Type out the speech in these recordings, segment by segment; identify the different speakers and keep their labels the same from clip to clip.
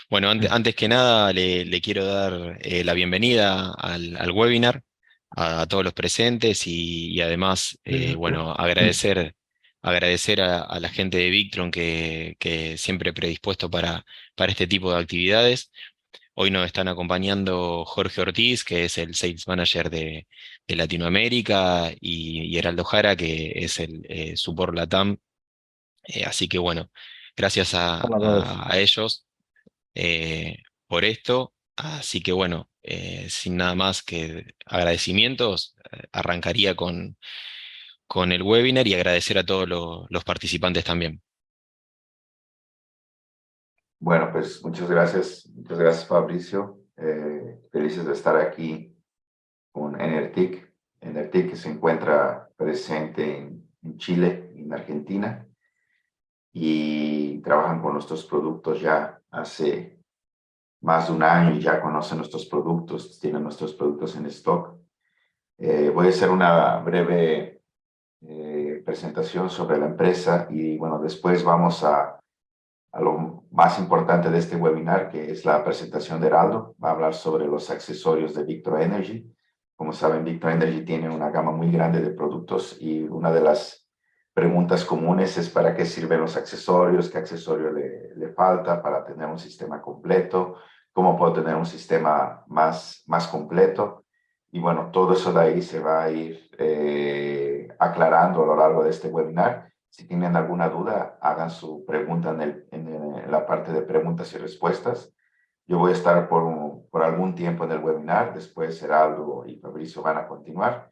Speaker 1: Bueno, antes que nada le quiero dar la bienvenida al webinar a todos los presentes y además, bueno, agradecer a la gente de Victron que siempre predispuesto para este tipo de actividades. Hoy nos están acompañando Jorge Ortiz, que es el Sales Manager de Latinoamérica, y Heraldo Jara, que es el Support Latam. Así que bueno, gracias
Speaker 2: Hola a todos.
Speaker 1: a ellos por esto. Así que bueno, sin nada más que agradecimientos, arrancaría con el webinar y agradecer a todos los participantes también.
Speaker 3: Bueno, pues muchas gracias Fabricio. Felices de estar aquí con Enertic. Enertic que se encuentra presente en Chile y en Argentina y trabajan con nuestros productos ya hace más de un año y ya conocen nuestros productos, tienen nuestros productos en stock. Voy a hacer una breve presentación sobre la empresa y bueno, después vamos a lo más importante de este webinar, que es la presentación de Heraldo. Va a hablar sobre los accesorios de Victron Energy. Como saben, Victron Energy tiene una gama muy grande de productos y una de las preguntas comunes es para qué sirven los accesorios, qué accesorio le falta para tener un sistema completo, cómo puedo tener un sistema más completo. Y bueno, todo eso de ahí se va a ir aclarando a lo largo de este webinar. Si tienen alguna duda, hagan su pregunta en la parte de preguntas y respuestas. Yo voy a estar por algún tiempo en el webinar, después Heraldo y Fabricio van a continuar.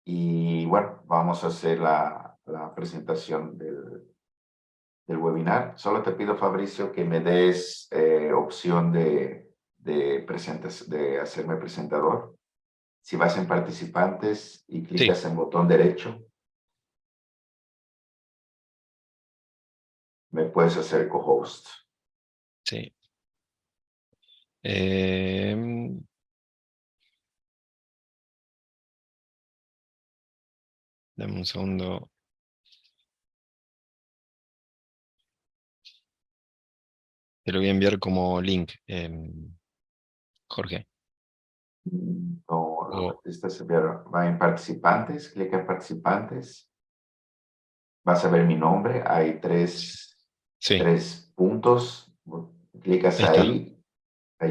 Speaker 3: Y bueno, vamos a hacer la presentación del webinar. Solo te pido, Fabricio, que me des opción de hacerme presentador. Si vas en participantes y
Speaker 1: Sí,
Speaker 3: clicas en botón derecho, me puedes hacer co-host.
Speaker 1: sí. Em, Dame un segundo. Te lo voy a enviar como link, Jorge.
Speaker 3: No,
Speaker 1: O,
Speaker 3: esta se va en participantes, clica en participantes, vas a ver mi nombre, hay
Speaker 1: sí,
Speaker 3: tres puntos, clicas
Speaker 1: ahí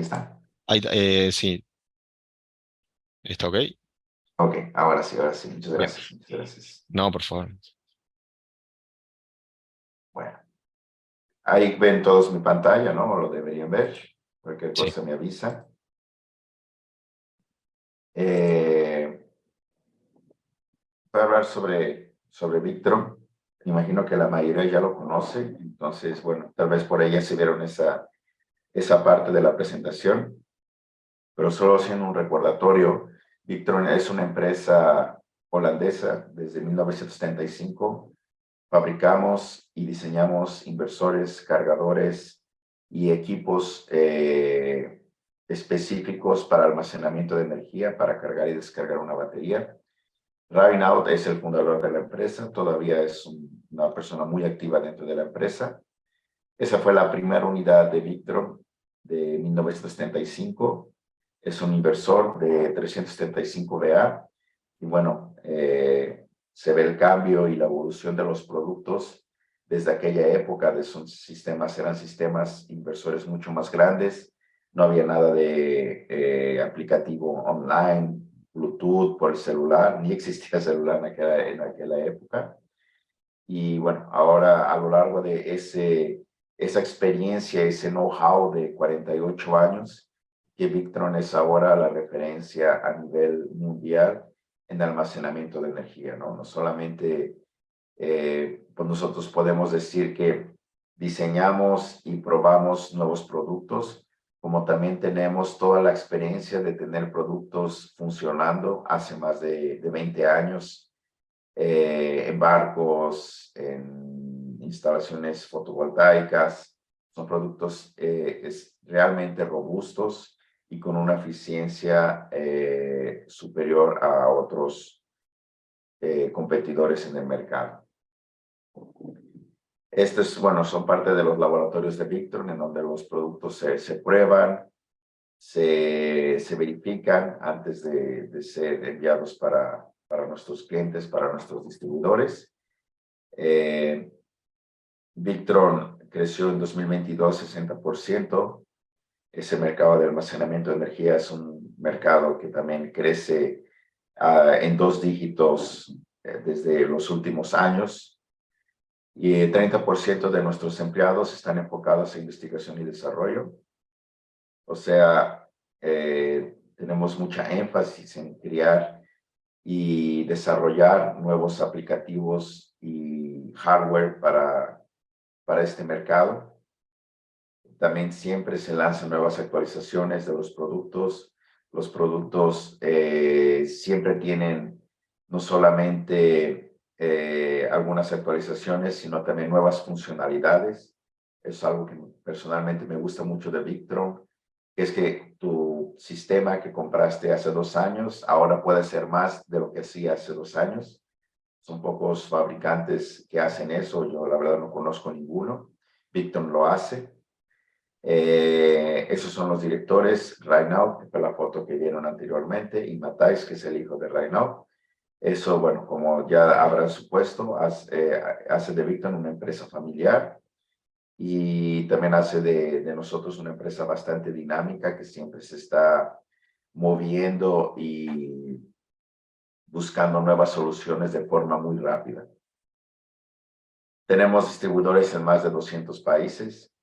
Speaker 1: está.
Speaker 3: ahí está.
Speaker 1: Sí, está ok.
Speaker 3: Ok, ahora sí, muchas
Speaker 1: Bien.
Speaker 3: gracias, muchas gracias.
Speaker 1: No, por favor.
Speaker 3: Bueno, ahí ven todos mi pantalla, ¿no? O lo deberían ver, cualquier
Speaker 1: Sí,
Speaker 3: cosa me avisa. Eh, Voy a hablar sobre Victron. Imagino que la mayoría ya lo conoce, entonces, bueno, tal vez por ella se vieron esa parte de la presentación, pero solo haciendo un recordatorio, Victron es una empresa holandesa desde 1975. Fabricamos y diseñamos inversores, cargadores y equipos específicos para almacenamiento de energía, para cargar y descargar una batería. Rainout es el fundador de la empresa, todavía es una persona muy activa dentro de la empresa. Esa fue la primera unidad de Victron de 1975. Es un inversor de 375 VA. Y bueno, se ve el cambio y la evolución de los productos desde aquella época. De sus sistemas eran sistemas inversores mucho más grandes. No había nada de aplicativo online, Bluetooth por el celular, ni existía celular en aquella época. Y bueno, ahora a lo largo de esa experiencia, ese know-how de 48 años, que Victron es ahora la referencia a nivel mundial en almacenamiento de energía, ¿no? No solamente, pues nosotros podemos decir que diseñamos y probamos nuevos productos, como también tenemos toda la experiencia de tener productos funcionando hace más de 20 años en barcos, en instalaciones fotovoltaicas. Son productos realmente robustos y con una eficiencia superior a otros competidores en el mercado. Estos, bueno, son parte de los laboratorios de Victron, en donde los productos se prueban, se verifican antes de ser enviados para nuestros clientes, para nuestros distribuidores. Victron creció en 2022 60%. Ese mercado de almacenamiento de energía es un mercado que también crece en 2 dígitos desde los últimos años. Y el 30% de nuestros empleados están enfocados en investigación y desarrollo. O sea, tenemos mucha énfasis en crear y desarrollar nuevos aplicativos y hardware para este mercado. También siempre se lanzan nuevas actualizaciones de los productos. Los productos siempre tienen no solamente algunas actualizaciones, sino también nuevas funcionalidades. Es algo que personalmente me gusta mucho de Victron, que es que tu sistema que compraste hace 2 años ahora puede ser más de lo que hacía hace 2 años. Son pocos fabricantes que hacen eso. Yo la verdad no conozco ninguno. Victron lo hace. Esos son los directores, Reinaud, que fue la foto que vieron anteriormente, y Matthijs, que es el hijo de Reinaud. Eso, bueno, como ya habrán supuesto, hace de Victron una empresa familiar y también hace de nosotros una empresa bastante dinámica que siempre se está moviendo y buscando nuevas soluciones de forma muy rápida. Tenemos distribuidores en más de 200 países.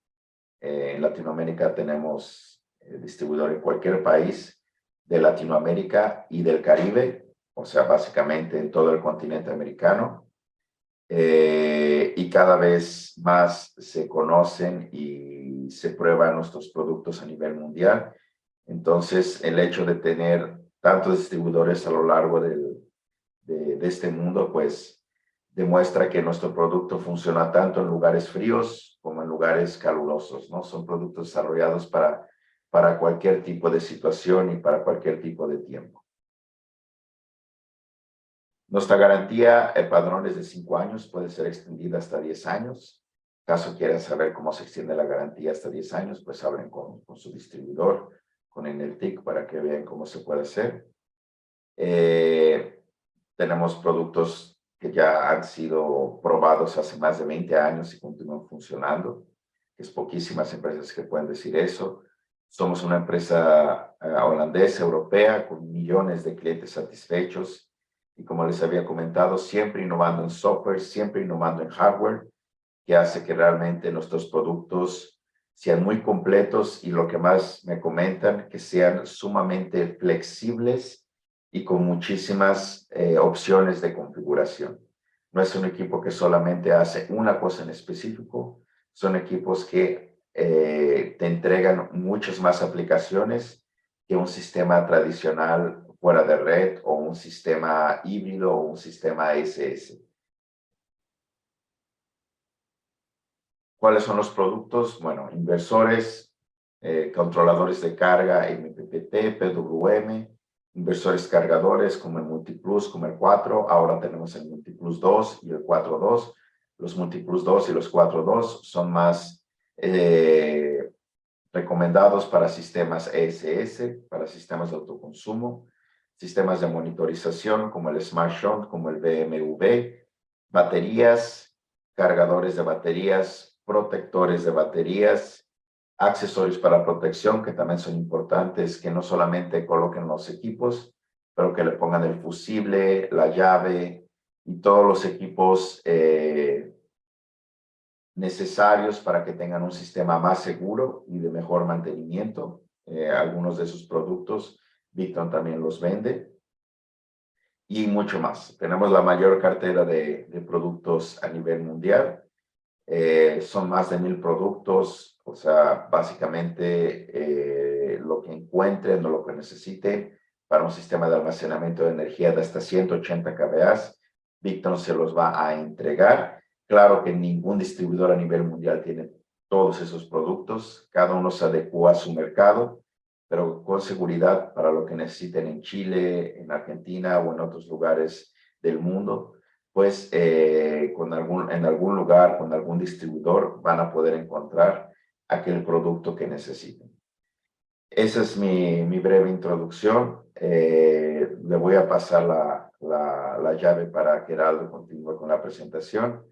Speaker 3: En Latinoamérica tenemos distribuidor en cualquier país de Latinoamérica y del Caribe, o sea, básicamente en todo el continente americano. Y cada vez más se conocen y se prueban nuestros productos a nivel mundial. Entonces, el hecho de tener tantos distribuidores a lo largo de este mundo, pues demuestra que nuestro producto funciona tanto en lugares fríos como en lugares calurosos, ¿no? Son productos desarrollados para cualquier tipo de situación y para cualquier tipo de tiempo. Nuestra garantía, el padrón es de 5 años, puede ser extendida hasta 10 años. Caso quieran saber cómo se extiende la garantía hasta 10 años, pues hablen con su distribuidor, con Eneltic, para que vean cómo se puede hacer. Tenemos productos que ya han sido probados hace más de 20 años y continúan funcionando. Es poquísimas empresas que pueden decir eso. Somos una empresa holandesa, europea, con millones de clientes satisfechos. Y como les había comentado, siempre innovando en software, siempre innovando en hardware, que hace que realmente nuestros productos sean muy completos y lo que más me comentan, que sean sumamente flexibles y con muchísimas opciones de configuración. No es un equipo que solamente hace una cosa en específico, son equipos que te entregan muchas más aplicaciones que un sistema tradicional fuera de red o un sistema híbrido o un sistema SS. ¿Cuáles son los productos? Bueno, inversores, controladores de carga, MPPT, PWM, inversores cargadores como el Multiplus, como el 4. Ahora tenemos el Multiplus 2 y el 4.2. Los Multiplus 2 y los 4.2 son más recomendados para sistemas ESS, para sistemas de autoconsumo, sistemas de monitorización como el Smart Shunt, como el BMW, baterías, cargadores de baterías, protectores de baterías, accesorios para protección que también son importantes, que no solamente coloquen los equipos, pero que le pongan el fusible, la llave y todos los equipos necesarios para que tengan un sistema más seguro y de mejor mantenimiento. Algunos de sus productos, Victron también los vende. Y mucho más. Tenemos la mayor cartera de productos a nivel mundial. Son más de 1000 productos, o sea, básicamente lo que encuentren o lo que necesiten para un sistema de almacenamiento de energía de hasta 180 kVA, Victron se los va a entregar. Claro que ningún distribuidor a nivel mundial tiene todos esos productos, cada uno se adecua a su mercado, pero con seguridad para lo que necesiten en Chile, en Argentina o en otros lugares del mundo, pues con en algún lugar, con algún distribuidor, van a poder encontrar aquel producto que necesiten. Esa es mi breve introducción. Le voy a pasar la llave para que Heraldo continúe con la presentación.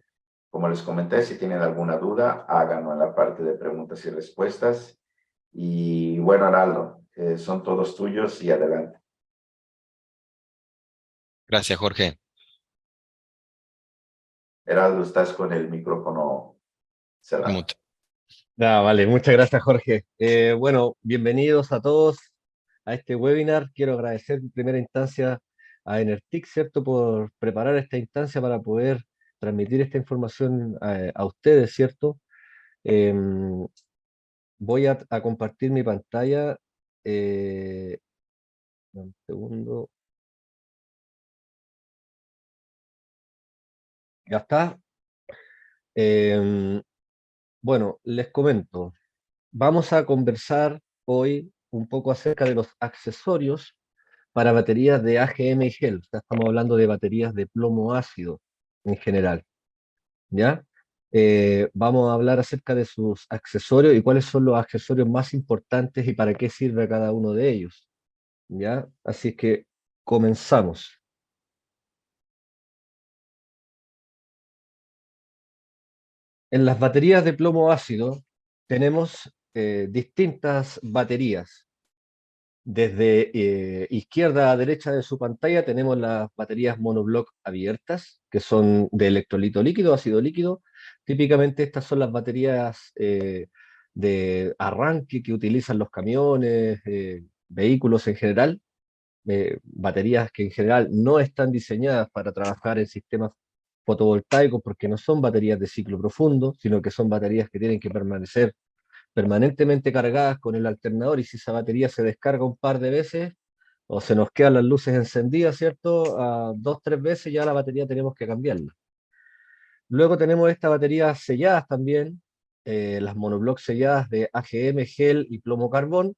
Speaker 3: Como les comenté, si tienen alguna duda, háganlo en la parte de preguntas y respuestas. Y bueno, Heraldo, son todos tuyos y adelante.
Speaker 1: Gracias, Jorge.
Speaker 3: Heraldo, estás con el micrófono cerrado.
Speaker 1: Mute.
Speaker 2: Ah, vale, muchas gracias, Jorge. Bueno, bienvenidos a todos a este webinar. Quiero agradecer en primera instancia a Enertic, ¿cierto?, por preparar esta instancia para poder transmitir esta información a ustedes, ¿cierto? Em, Voy a compartir mi pantalla. eh, un segundo. Ya está. Em, bueno, les comento. Vamos a conversar hoy un poco acerca de los accesorios para baterías de AGM y gel. O sea, estamos hablando de baterías de plomo ácido en general, ¿ya? Vamos a hablar acerca de sus accesorios y cuáles son los accesorios más importantes y para qué sirve cada uno de ellos, ¿ya? Así que comenzamos. En las baterías de plomo ácido tenemos distintas baterías. Desde izquierda a derecha de su pantalla tenemos las baterías monobloc abiertas, que son de electrolito líquido, ácido líquido. Típicamente estas son las baterías de arranque que utilizan los camiones, vehículos en general, baterías que en general no están diseñadas para trabajar en sistemas fotovoltaicos porque no son baterías de ciclo profundo, sino que son baterías que tienen que permanecer permanentemente cargadas con el alternador, y si esa batería se descarga un par de veces o se nos quedan las luces encendidas, ¿cierto? A dos, tres veces ya la batería tenemos que cambiarla. Luego tenemos estas baterías selladas también, las monobloc selladas de AGM, gel y plomo carbón.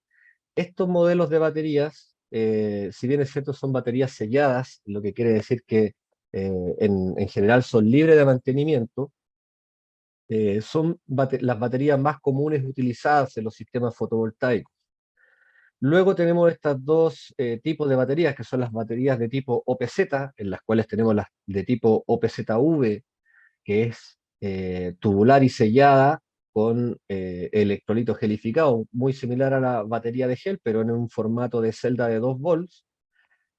Speaker 2: Estos modelos de baterías, si bien es cierto, son baterías selladas, lo que quiere decir que en general son libres de mantenimiento. Son las baterías más comunes utilizadas en los sistemas fotovoltaicos. Luego tenemos estos dos tipos de baterías, que son las baterías de tipo OPZ, en las cuales tenemos las de tipo OPZV, que es tubular y sellada con electrolito gelificado, muy similar a la batería de gel, pero en un formato de celda de 2 volts.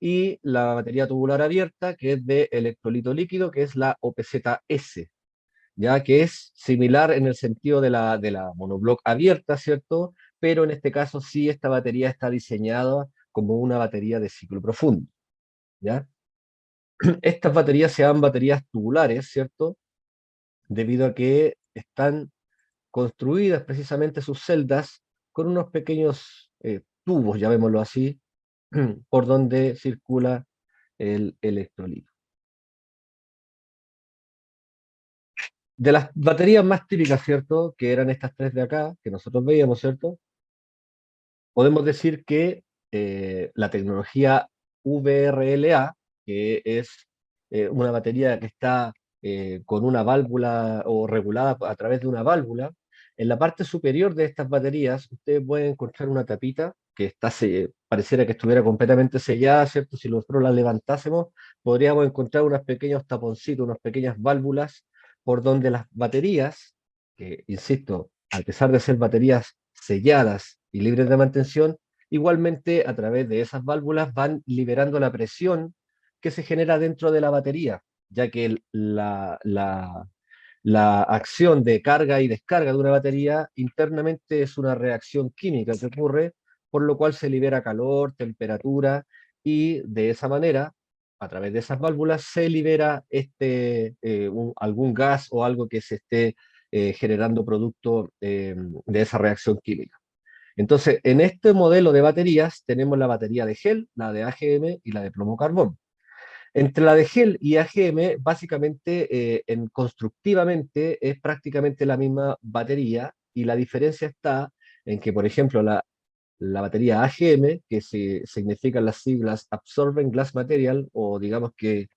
Speaker 2: Y la batería tubular abierta, que es de electrolito líquido, que es la OPZS, ya que es similar en el sentido de la monobloc abierta, ¿cierto? Pero en este caso sí, esta batería está diseñada como una batería de ciclo profundo, ¿ya? Estas baterías se llaman baterías tubulares, ¿cierto? Debido a que están construidas precisamente sus celdas con unos pequeños tubos, llamémoslo así, por donde circula el electrolito. De las baterías más típicas, ¿cierto? Que eran estas tres de acá, que nosotros veíamos, ¿cierto? Podemos decir que la tecnología VRLA, que es una batería que está con una válvula o regulada a través de una válvula, en la parte superior de estas baterías ustedes pueden encontrar una tapita que pareciera que estuviera completamente sellada, ¿cierto? Si nosotros la levantásemos, podríamos encontrar unos pequeños taponcitos, unas pequeñas válvulas por donde las baterías, que insisto, a pesar de ser baterías selladas y libres de mantención, igualmente a través de esas válvulas van liberando la presión que se genera dentro de la batería, ya que la acción de carga y descarga de una batería internamente es una reacción química que ocurre, por lo cual se libera calor, temperatura, y de esa manera, a través de esas válvulas, se libera algún gas o algo que se esté generando producto de esa reacción química. Entonces, en este modelo de baterías tenemos la batería de gel, la de AGM y la de plomo carbón. Entre la de gel y AGM, básicamente, constructivamente, es prácticamente la misma batería, y la diferencia está en que, por ejemplo, la batería AGM, que significan las siglas Absorbent Glass Material, o digamos que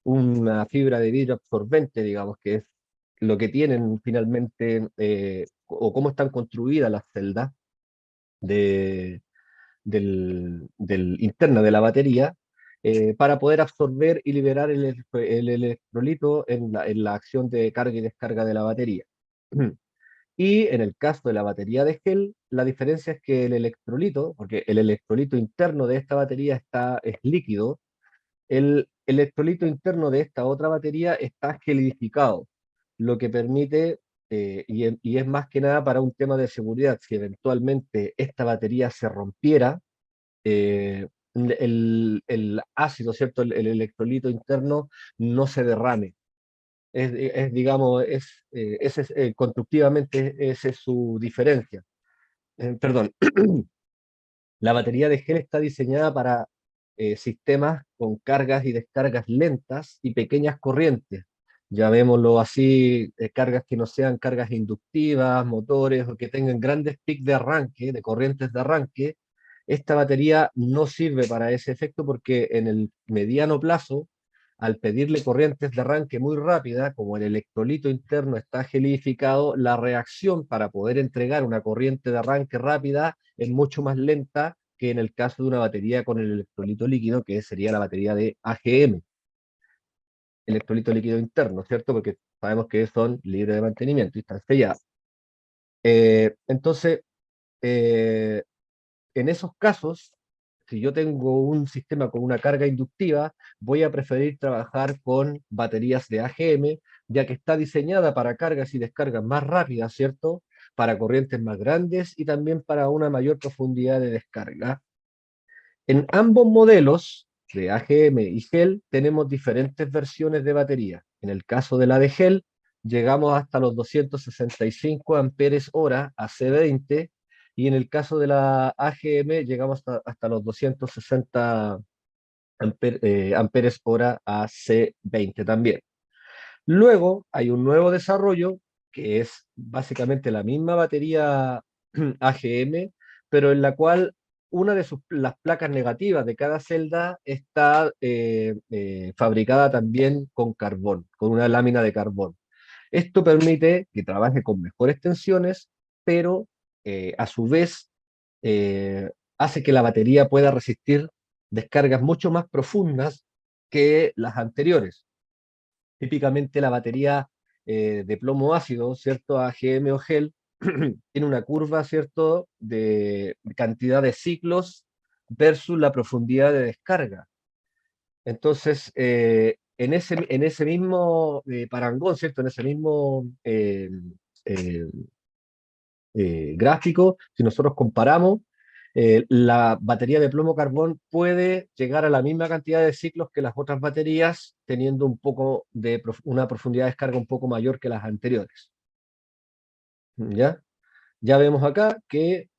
Speaker 2: una fibra de vidrio absorbente, digamos, que es lo que tienen finalmente, o cómo están construidas las celdas de, interna de la batería, para poder absorber y liberar el electrolito en la acción de carga y descarga de la batería. Y en el caso de la batería de gel, la diferencia es que el electrolito, porque el electrolito interno de esta batería es líquido, el electrolito interno de esta otra batería está gelidificado, lo que permite, y es más que nada para un tema de seguridad, si eventualmente esta batería se rompiera, el ácido, ¿cierto? El electrolito interno no se derrame. Digamos, constructivamente esa es su diferencia. Perdón, la batería de gel está diseñada para sistemas con cargas y descargas lentas y pequeñas corrientes. Llamémoslo así, cargas que no sean cargas inductivas, motores o que tengan grandes picos de arranque, de corrientes de arranque. Esta batería no sirve para ese efecto porque en el mediano plazo, al pedirle corrientes de arranque muy rápida, como el electrolito interno está gelidificado, la reacción para poder entregar una corriente de arranque rápida es mucho más lenta que en el caso de una batería con el electrolito líquido, que sería la batería de AGM, electrolito líquido interno, ¿cierto? Porque sabemos que son libres de mantenimiento y están sellados. Entonces, eh, en esos casos, si yo tengo un sistema con una carga inductiva, voy a preferir trabajar con baterías de AGM, ya que está diseñada para cargas y descargas más rápidas, ¿cierto? Para corrientes más grandes y también para una mayor profundidad de descarga. En ambos modelos de AGM y GEL tenemos diferentes versiones de batería. En el caso de la de GEL, llegamos hasta los 265 amperes hora a C20 y en el caso de la AGM llegamos hasta los 260 amperes hora a C20 también. Luego hay un nuevo desarrollo que es básicamente la misma batería AGM, pero en la cual una de las placas negativas de cada celda está fabricada también con carbón, con una lámina de carbón. Esto permite que trabaje con mejores tensiones, pero a su vez eh, hace que la batería pueda resistir descargas mucho más profundas que las anteriores. Típicamente la batería de plomo ácido, ¿cierto? AGM o GEL, tiene una curva, ¿cierto? De cantidad de ciclos versus la profundidad de descarga. Entonces, en ese mismo parangón, ¿cierto? En ese mismo eh, gráfico, si nosotros comparamos, la batería de plomo-carbón puede llegar a la misma cantidad de ciclos que las otras baterías, teniendo un poco de una profundidad de descarga un poco mayor que las anteriores. ¿Ya? Ya vemos acá que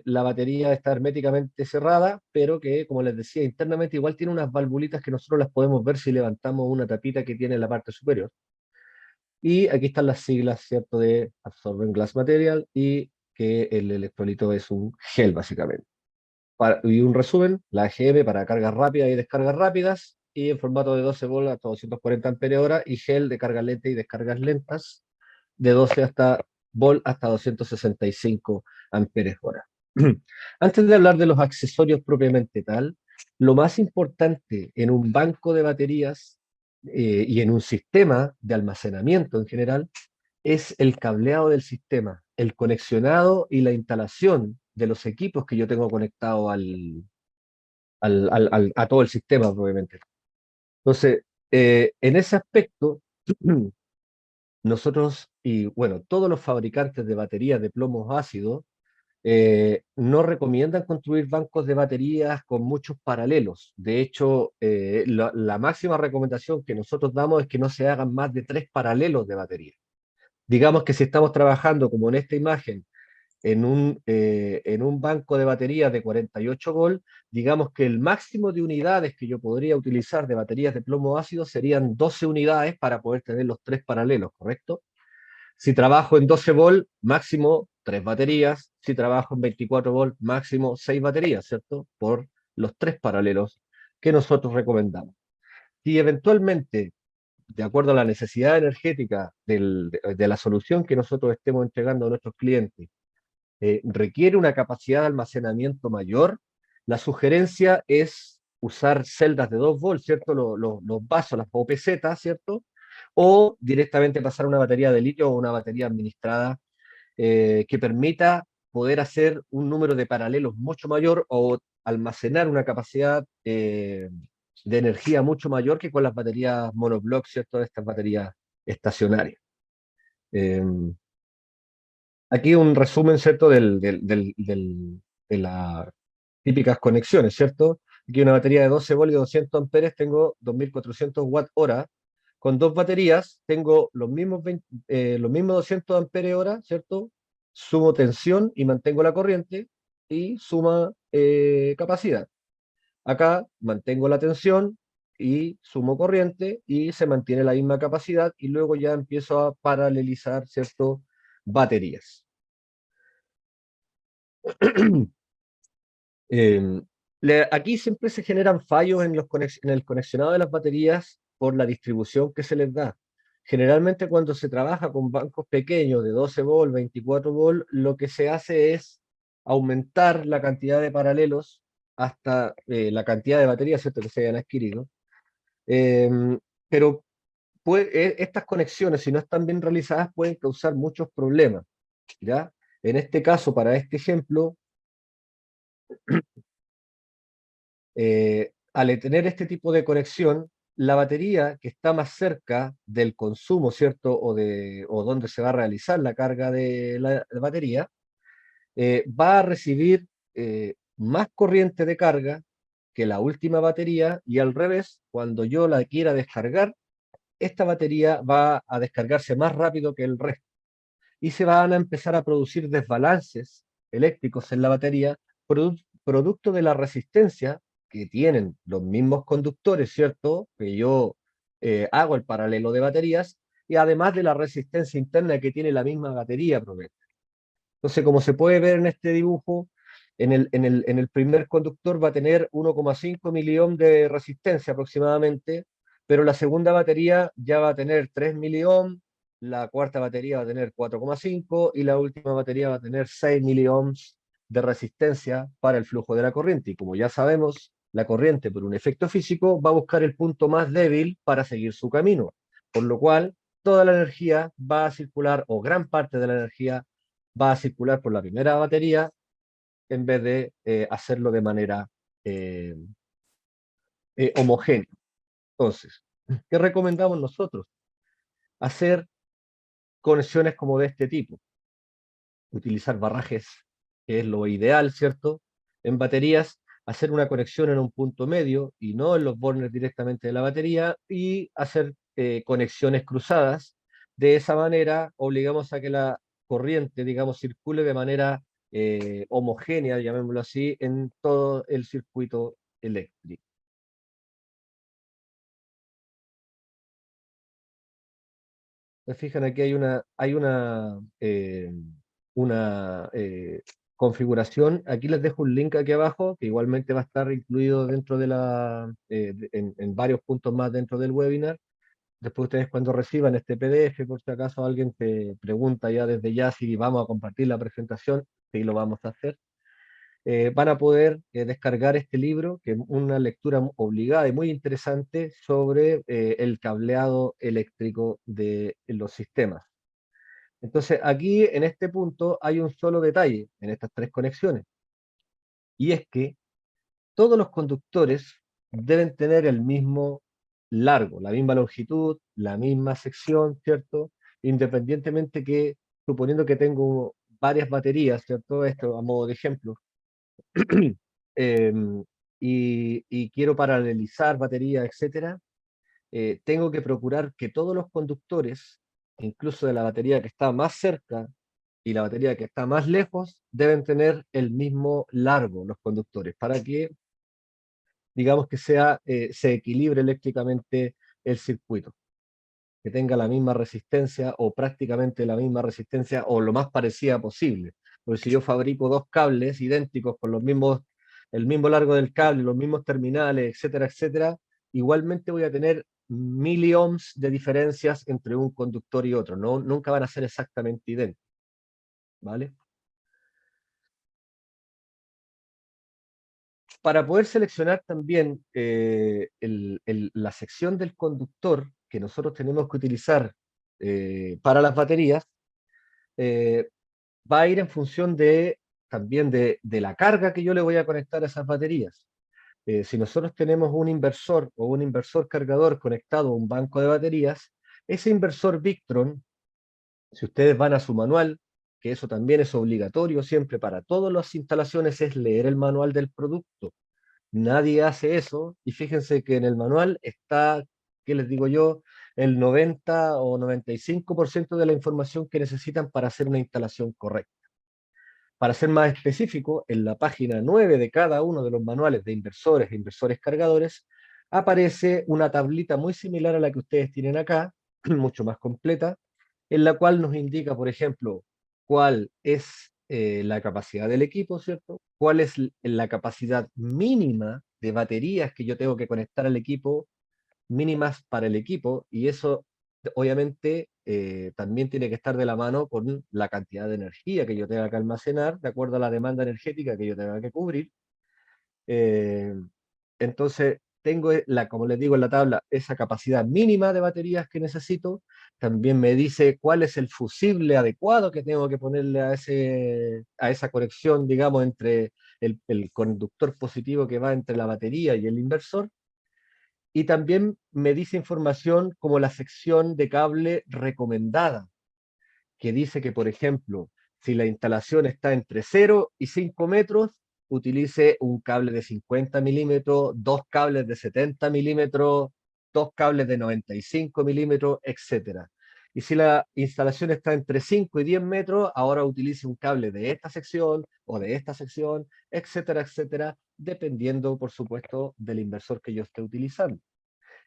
Speaker 2: la batería está herméticamente cerrada, pero que, como les decía, internamente igual tiene unas valvulitas que nosotros las podemos ver si levantamos una tapita que tiene en la parte superior. Y aquí están las siglas, ¿cierto?, de Absorbent Glass Material y que el electrolito es un gel, básicamente. Y un resumen, la AGM para cargas rápidas y descargas rápidas, y en formato de 12 volts hasta 240 ampere hora, y gel de carga lenta y descargas lentas, de 12 hasta volt hasta 265 amperes hora. Antes de hablar de los accesorios propiamente tal, lo más importante en un banco de baterías y en un sistema de almacenamiento en general es el cableado del sistema, el conexionado y la instalación de los equipos que yo tengo conectado a todo el sistema, obviamente. Entonces, en ese aspecto, nosotros y bueno, todos los fabricantes de baterías de plomos ácidos no recomiendan construir bancos de baterías con muchos paralelos. De hecho, la máxima recomendación que nosotros damos es que no se hagan más de 3 paralelos de batería. Digamos que si estamos trabajando, como en esta imagen, en un banco de baterías de 48 volt, digamos que el máximo de unidades que yo podría utilizar de baterías de plomo ácido serían 12 unidades para poder tener los 3 paralelos, ¿correcto? Si trabajo en 12 volt, máximo 3 baterías. Si trabajo en 24 volt, máximo 6 baterías, ¿cierto? Por los 3 paralelos que nosotros recomendamos. Si eventualmente, de acuerdo a la necesidad energética de la solución que nosotros estemos entregando a nuestros clientes, requiere una capacidad de almacenamiento mayor, la sugerencia es usar celdas de 2 volts, ¿cierto? Los vasos, las OPZ, ¿cierto? O directamente pasar a una batería de litio o una batería administrada que permita poder hacer un número de paralelos mucho mayor o almacenar una capacidad de energía mucho mayor que con las baterías monoblock, ¿cierto? De estas baterías estacionarias. Eh, Aquí un resumen, ¿cierto? De las típicas conexiones, ¿cierto? Aquí una batería de 12 voltios y 200 amperes, tengo 2400 watt hora. Con dos baterías tengo los mismos 200 amperes hora, ¿cierto? Sumo tensión y mantengo la corriente y suma capacidad. Acá mantengo la tensión y sumo corriente y se mantiene la misma capacidad y luego ya empiezo a paralelizar, ¿cierto? Baterías. Eh, Aquí siempre se generan fallos en el conexionado de las baterías por la distribución que se les da. Generalmente cuando se trabaja con bancos pequeños de 12 volt, 24 volt, lo que se hace es aumentar la cantidad de paralelos hasta la cantidad de baterías, ¿cierto?, que se hayan adquirido. Pero estas conexiones, si no están bien realizadas, pueden causar muchos problemas, ¿ya? En este caso, para este ejemplo, al tener este tipo de conexión, la batería que está más cerca del consumo, ¿cierto? O donde se va a realizar la carga de la batería, va a recibir más corriente de carga que la última batería y al revés, cuando yo la quiera descargar, esta batería va a descargarse más rápido que el resto y se van a empezar a producir desbalances eléctricos en la batería, producto de la resistencia que tienen los mismos conductores, ¿cierto? Que yo hago el paralelo de baterías, y además de la resistencia interna que tiene la misma batería promesa. Entonces, como se puede ver en este dibujo, en el primer conductor va a tener 1,5 miliohm de resistencia aproximadamente, pero la segunda batería ya va a tener 3 miliohm, la cuarta batería va a tener 4,5 y la última batería va a tener 6 miliohms de resistencia para el flujo de la corriente. Y como ya sabemos, la corriente, por un efecto físico, va a buscar el punto más débil para seguir su camino, por lo cual toda la energía va a circular, o gran parte de la energía va a circular por la primera batería en vez de hacerlo de manera eh, homogénea. Entonces, ¿qué recomendamos nosotros? Hacer conexiones como de este tipo. Utilizar barrajes, que es lo ideal, ¿cierto? En baterías, hacer una conexión en un punto medio y no en los bornes directamente de la batería y hacer conexiones cruzadas. De esa manera, obligamos a que la corriente, digamos, circule de manera homogénea, llamémoslo así, en todo el circuito eléctrico. Se fijan, aquí hay una configuración. Aquí les dejo un link aquí abajo, que igualmente va a estar incluido dentro en varios puntos más dentro del webinar. Después ustedes cuando reciban este PDF, por si acaso alguien te pregunta ya desde ya si vamos a compartir la presentación, sí lo vamos a hacer. Van a poder descargar este libro, que es una lectura obligada y muy interesante sobre el cableado eléctrico de los sistemas. Entonces, aquí en este punto hay un solo detalle en estas tres conexiones, y es que todos los conductores deben tener el mismo largo, la misma longitud, la misma sección, ¿cierto? Independientemente que, suponiendo que tengo varias baterías, ¿cierto? Esto a modo de ejemplo, em, y quiero paralelizar baterías, etcétera, tengo que procurar que todos los conductores, incluso de la batería que está más cerca y la batería que está más lejos, deben tener el mismo largo, los conductores, para que, digamos, que se equilibre eléctricamente el circuito, que tenga la misma resistencia o prácticamente la misma resistencia o lo más parecida posible. Porque si yo fabrico dos cables idénticos con el mismo largo del cable, los mismos terminales, etcétera, etcétera, igualmente voy a tener miliohms de diferencias entre un conductor y otro, no, nunca van a ser exactamente idénticos, ¿vale? Para poder seleccionar también la sección del conductor que nosotros tenemos que utilizar para las baterías, eh, va a ir en función también de la carga que yo le voy a conectar a esas baterías. Si nosotros tenemos un inversor o un inversor cargador conectado a un banco de baterías, ese inversor Victron, si ustedes van a su manual, que eso también es obligatorio siempre para todas las instalaciones, es leer el manual del producto. Nadie hace eso y fíjense que en el manual está, ¿qué les digo yo? El 90 o 95% de la información que necesitan para hacer una instalación correcta. Para ser más específico, en la página 9 de cada uno de los manuales de inversores e inversores cargadores, aparece una tablita muy similar a la que ustedes tienen acá, mucho más completa, en la cual nos indica, por ejemplo, cuál es la capacidad del equipo, ¿cierto? Cuál es la capacidad mínima de baterías que yo tengo que conectar al equipo, mínimas para el equipo, y eso obviamente también tiene que estar de la mano con la cantidad de energía que yo tenga que almacenar, de acuerdo a la demanda energética que yo tenga que cubrir. Eh, entonces, tengo, como les digo en la tabla, esa capacidad mínima de baterías que necesito. También me dice cuál es el fusible adecuado que tengo que ponerle a esa conexión, digamos, entre el conductor positivo que va entre la batería y el inversor. Y también me dice información como la sección de cable recomendada, que dice que, por ejemplo, si la instalación está entre 0 y 5 metros, utilice un cable de 50 milímetros, dos cables de 70 milímetros, dos cables de 95 milímetros, etcétera. Y si la instalación está entre 5 y 10 metros, ahora utilice un cable de esta sección o de esta sección, etcétera, etcétera, dependiendo, por supuesto, del inversor que yo esté utilizando.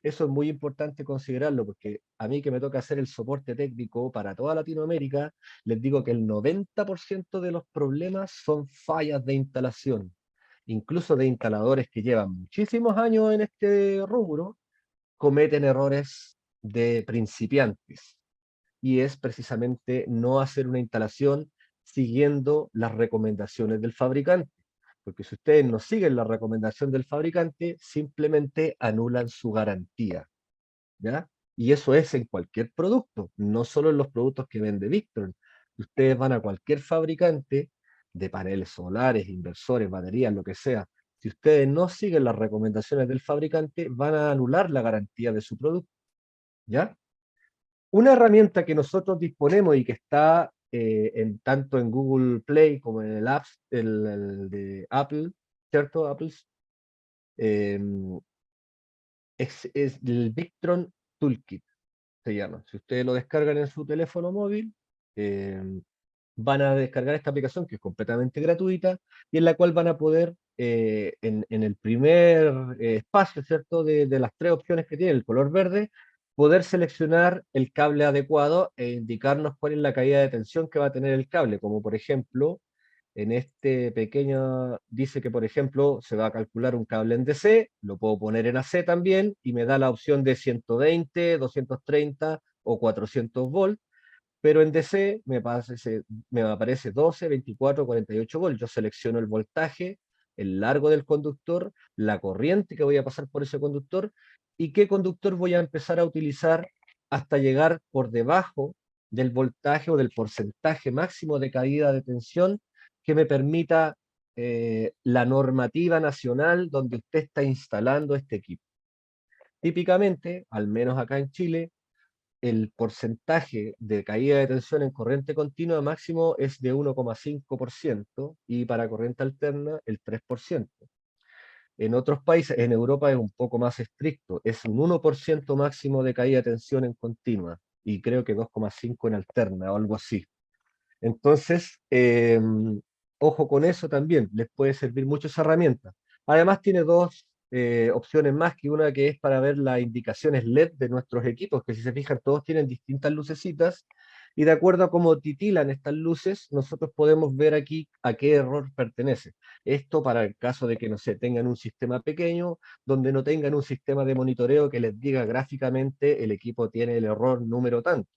Speaker 2: Eso es muy importante considerarlo porque a mí que me toca hacer el soporte técnico para toda Latinoamérica, les digo que el 90% de los problemas son fallas de instalación. Incluso de instaladores que llevan muchísimos años en este rubro, cometen errores de principiantes. Y es precisamente no hacer una instalación siguiendo las recomendaciones del fabricante. Porque si ustedes no siguen la recomendación del fabricante, simplemente anulan su garantía. ¿Ya? Y eso es en cualquier producto, no solo en los productos que vende Victron. Ustedes van a cualquier fabricante de paneles solares, inversores, baterías, lo que sea. Si ustedes no siguen las recomendaciones del fabricante, van a anular la garantía de su producto. ¿Ya? Una herramienta que nosotros disponemos y que está tanto en Google Play como en el Apps, el de Apple, ¿cierto? Eh, es el Victron Toolkit, se llama. Si ustedes lo descargan en su teléfono móvil, eh, van a descargar esta aplicación que es completamente gratuita y en la cual van a poder, en el primer espacio, ¿cierto? De las tres opciones que tiene el color verde, poder seleccionar el cable adecuado e indicarnos cuál es la caída de tensión que va a tener el cable, como por ejemplo, en este pequeño, dice que por ejemplo se va a calcular un cable en DC, lo puedo poner en AC también y me da la opción de 120, 230 o 400 volts, pero en DC me aparece 12, 24, 48 volts. Yo selecciono el voltaje, el largo del conductor, la corriente que voy a pasar por ese conductor y qué conductor voy a empezar a utilizar hasta llegar por debajo del voltaje o del porcentaje máximo de caída de tensión que me permita la normativa nacional donde usted está instalando este equipo. Típicamente, al menos acá en Chile, el porcentaje de caída de tensión en corriente continua máximo es de 1,5% y para corriente alterna el 3%. En otros países, en Europa es un poco más estricto, es un 1% máximo de caída de tensión en continua y creo que 2,5 en alterna o algo así. Entonces, ojo con eso también, les puede servir mucho esa herramienta. Además tiene dos opciones más, que una que es para ver las indicaciones LED de nuestros equipos, que si se fijan todos tienen distintas lucecitas Y de acuerdo a cómo titilan estas luces, nosotros podemos ver aquí a qué error pertenece. Esto para el caso de que, no sé, tengan un sistema pequeño, donde no tengan un sistema de monitoreo que les diga gráficamente el equipo tiene el error número tanto.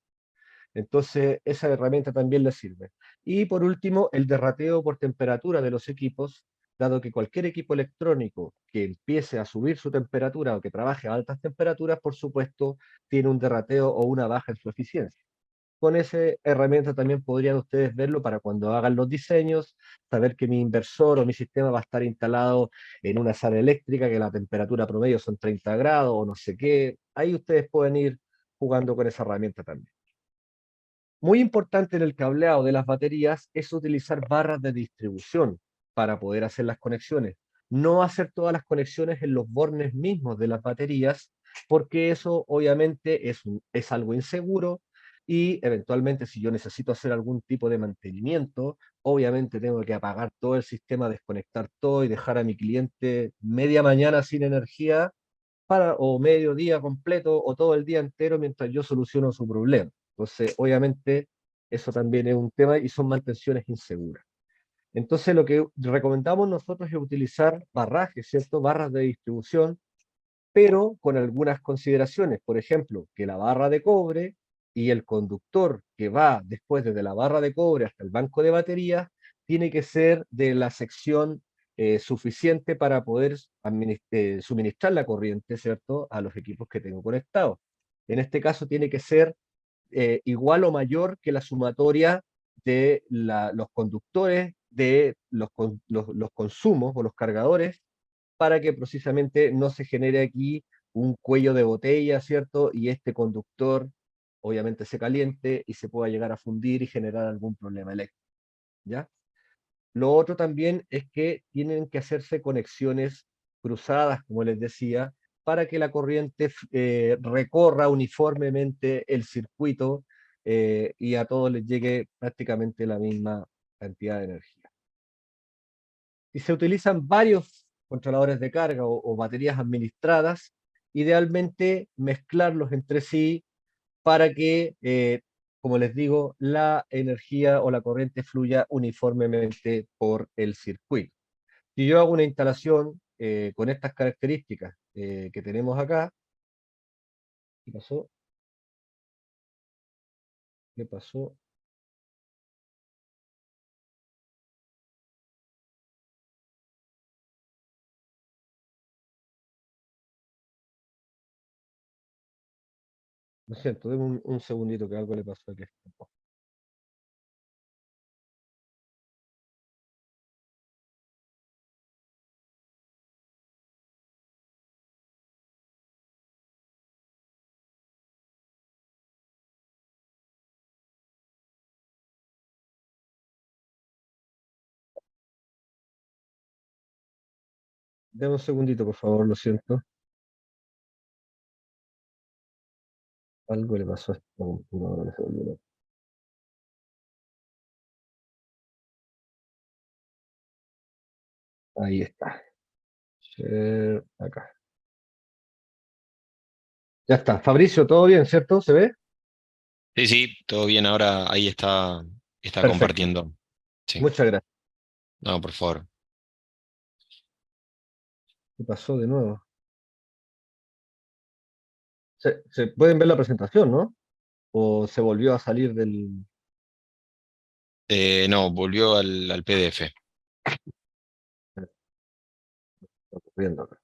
Speaker 2: Entonces, esa herramienta también les sirve. Y por último, el derrateo por temperatura de los equipos, dado que cualquier equipo electrónico que empiece a subir su temperatura o que trabaje a altas temperaturas, por supuesto, tiene un derrateo o una baja en su eficiencia. Con esa herramienta también podrían ustedes verlo para cuando hagan los diseños, saber que mi inversor o mi sistema va a estar instalado en una sala eléctrica, que la temperatura promedio son 30 grados o no sé qué. Ahí ustedes pueden ir jugando con esa herramienta también. Muy importante en el cableado de las baterías es utilizar barras de distribución para poder hacer las conexiones. No hacer todas las conexiones en los bornes mismos de las baterías, porque eso obviamente es algo inseguro y eventualmente si yo necesito hacer algún tipo de mantenimiento, obviamente tengo que apagar todo el sistema, desconectar todo y dejar a mi cliente media mañana sin energía o medio día completo o todo el día entero mientras yo soluciono su problema. Entonces, obviamente, eso también es un tema y son mantenciones inseguras. Entonces, lo que recomendamos nosotros es utilizar barrajes, ¿cierto? Barras de distribución, pero con algunas consideraciones. Por ejemplo, que la barra de cobre y el conductor que va después desde la barra de cobre hasta el banco de baterías tiene que ser de la sección suficiente para poder suministrar la corriente, ¿cierto?, a los equipos que tengo conectados. En este caso tiene que ser igual o mayor que la sumatoria de los conductores de los consumos o los cargadores para que precisamente no se genere aquí un cuello de botella, ¿cierto? Y este conductor obviamente se caliente y se pueda llegar a fundir y generar algún problema eléctrico, ¿ya? Lo otro también es que tienen que hacerse conexiones cruzadas, como les decía, para que la corriente recorra uniformemente el circuito y a todos les llegue prácticamente la misma cantidad de energía. Y se utilizan varios controladores de carga o baterías administradas, idealmente mezclarlos entre sí para que, como les digo, la energía o la corriente fluya uniformemente por el circuito. Si yo hago una instalación con estas características que tenemos acá, ¿qué pasó? ¿Qué pasó? Lo siento, denme un segundito que algo le pasó aquí. Denme un segundito, por favor, lo siento. Algo le pasó a esta computadora. Ahí está. Acá. Ya está. Fabricio, ¿todo bien, cierto? ¿Se ve?
Speaker 1: Sí, sí, todo bien, ahora ahí está
Speaker 2: Perfecto.
Speaker 1: compartiendo. Sí,
Speaker 2: Muchas gracias.
Speaker 1: no, por favor.
Speaker 2: ¿Qué pasó de nuevo? Se pueden ver la presentación, ¿no? ¿O se volvió a salir del...
Speaker 1: No, volvió al PDF.
Speaker 2: Está ocurriendo acá?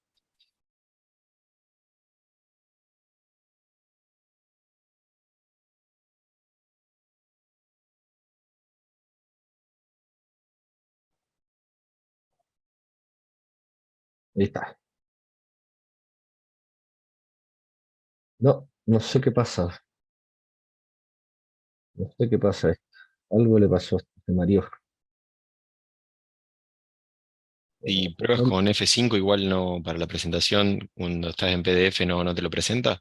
Speaker 2: Ahí está. No, no sé qué pasa. No sé qué pasa. Algo le pasó a este Mario.
Speaker 1: Y pruebas con F5, igual no, para la presentación, cuando estás en PDF no te lo presenta.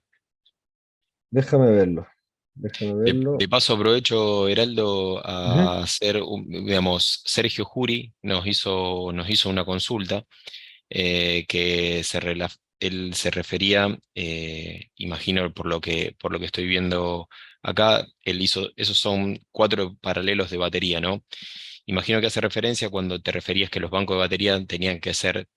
Speaker 2: Déjame verlo. Déjame
Speaker 1: De
Speaker 2: verlo.
Speaker 1: paso aprovecho, Heraldo,
Speaker 2: Ujú.
Speaker 1: a hacer, digamos, Sergio Jury nos hizo una consulta que él se refería, imagino por lo que estoy viendo Acá esos son cuatro paralelos de batería, ¿no? Imagino que hace referencia cuando te referías que los bancos de batería tenían que ser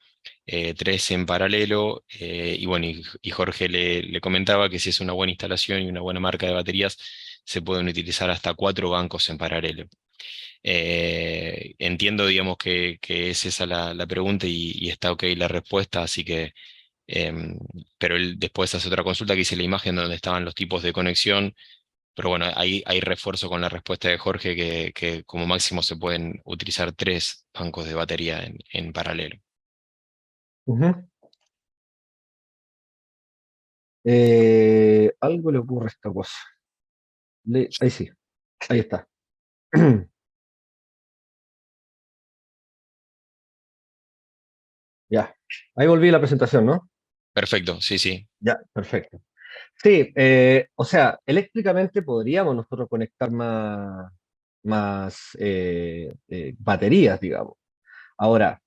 Speaker 1: tres en paralelo, y bueno, y Jorge le comentaba que si es una buena instalación y una buena marca de baterías, se pueden utilizar hasta cuatro bancos en paralelo. Entiendo, digamos, que es esa la pregunta y está ok la respuesta, así que, em, pero él después hace otra consulta que dice la imagen donde estaban los tipos de conexión, pero bueno, ahí hay refuerzo con la respuesta de Jorge que como máximo se pueden utilizar tres bancos de batería en paralelo.
Speaker 2: Ujú. Algo le ocurre a esta cosa. Ahí sí, ahí está. Ya, ahí volví a la presentación, ¿no?
Speaker 1: Perfecto, sí, sí.
Speaker 2: Ya, perfecto. Sí, o sea, eléctricamente podríamos nosotros conectar más baterías, digamos. Ahora,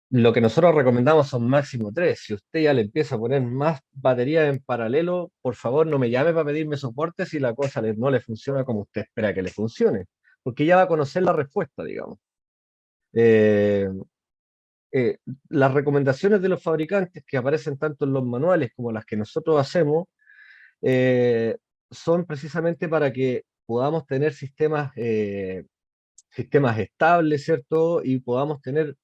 Speaker 2: lo que nosotros recomendamos son máximo tres. Si usted ya le empieza a poner más baterías en paralelo, por favor no me llame para pedirme soporte si la cosa no le funciona como usted espera que le funcione, porque ya va a conocer la respuesta, digamos. Eh, eh, las recomendaciones de los fabricantes que aparecen tanto en los manuales como las que nosotros hacemos eh, son precisamente para que podamos tener sistemas estables, ¿cierto? Y podamos tener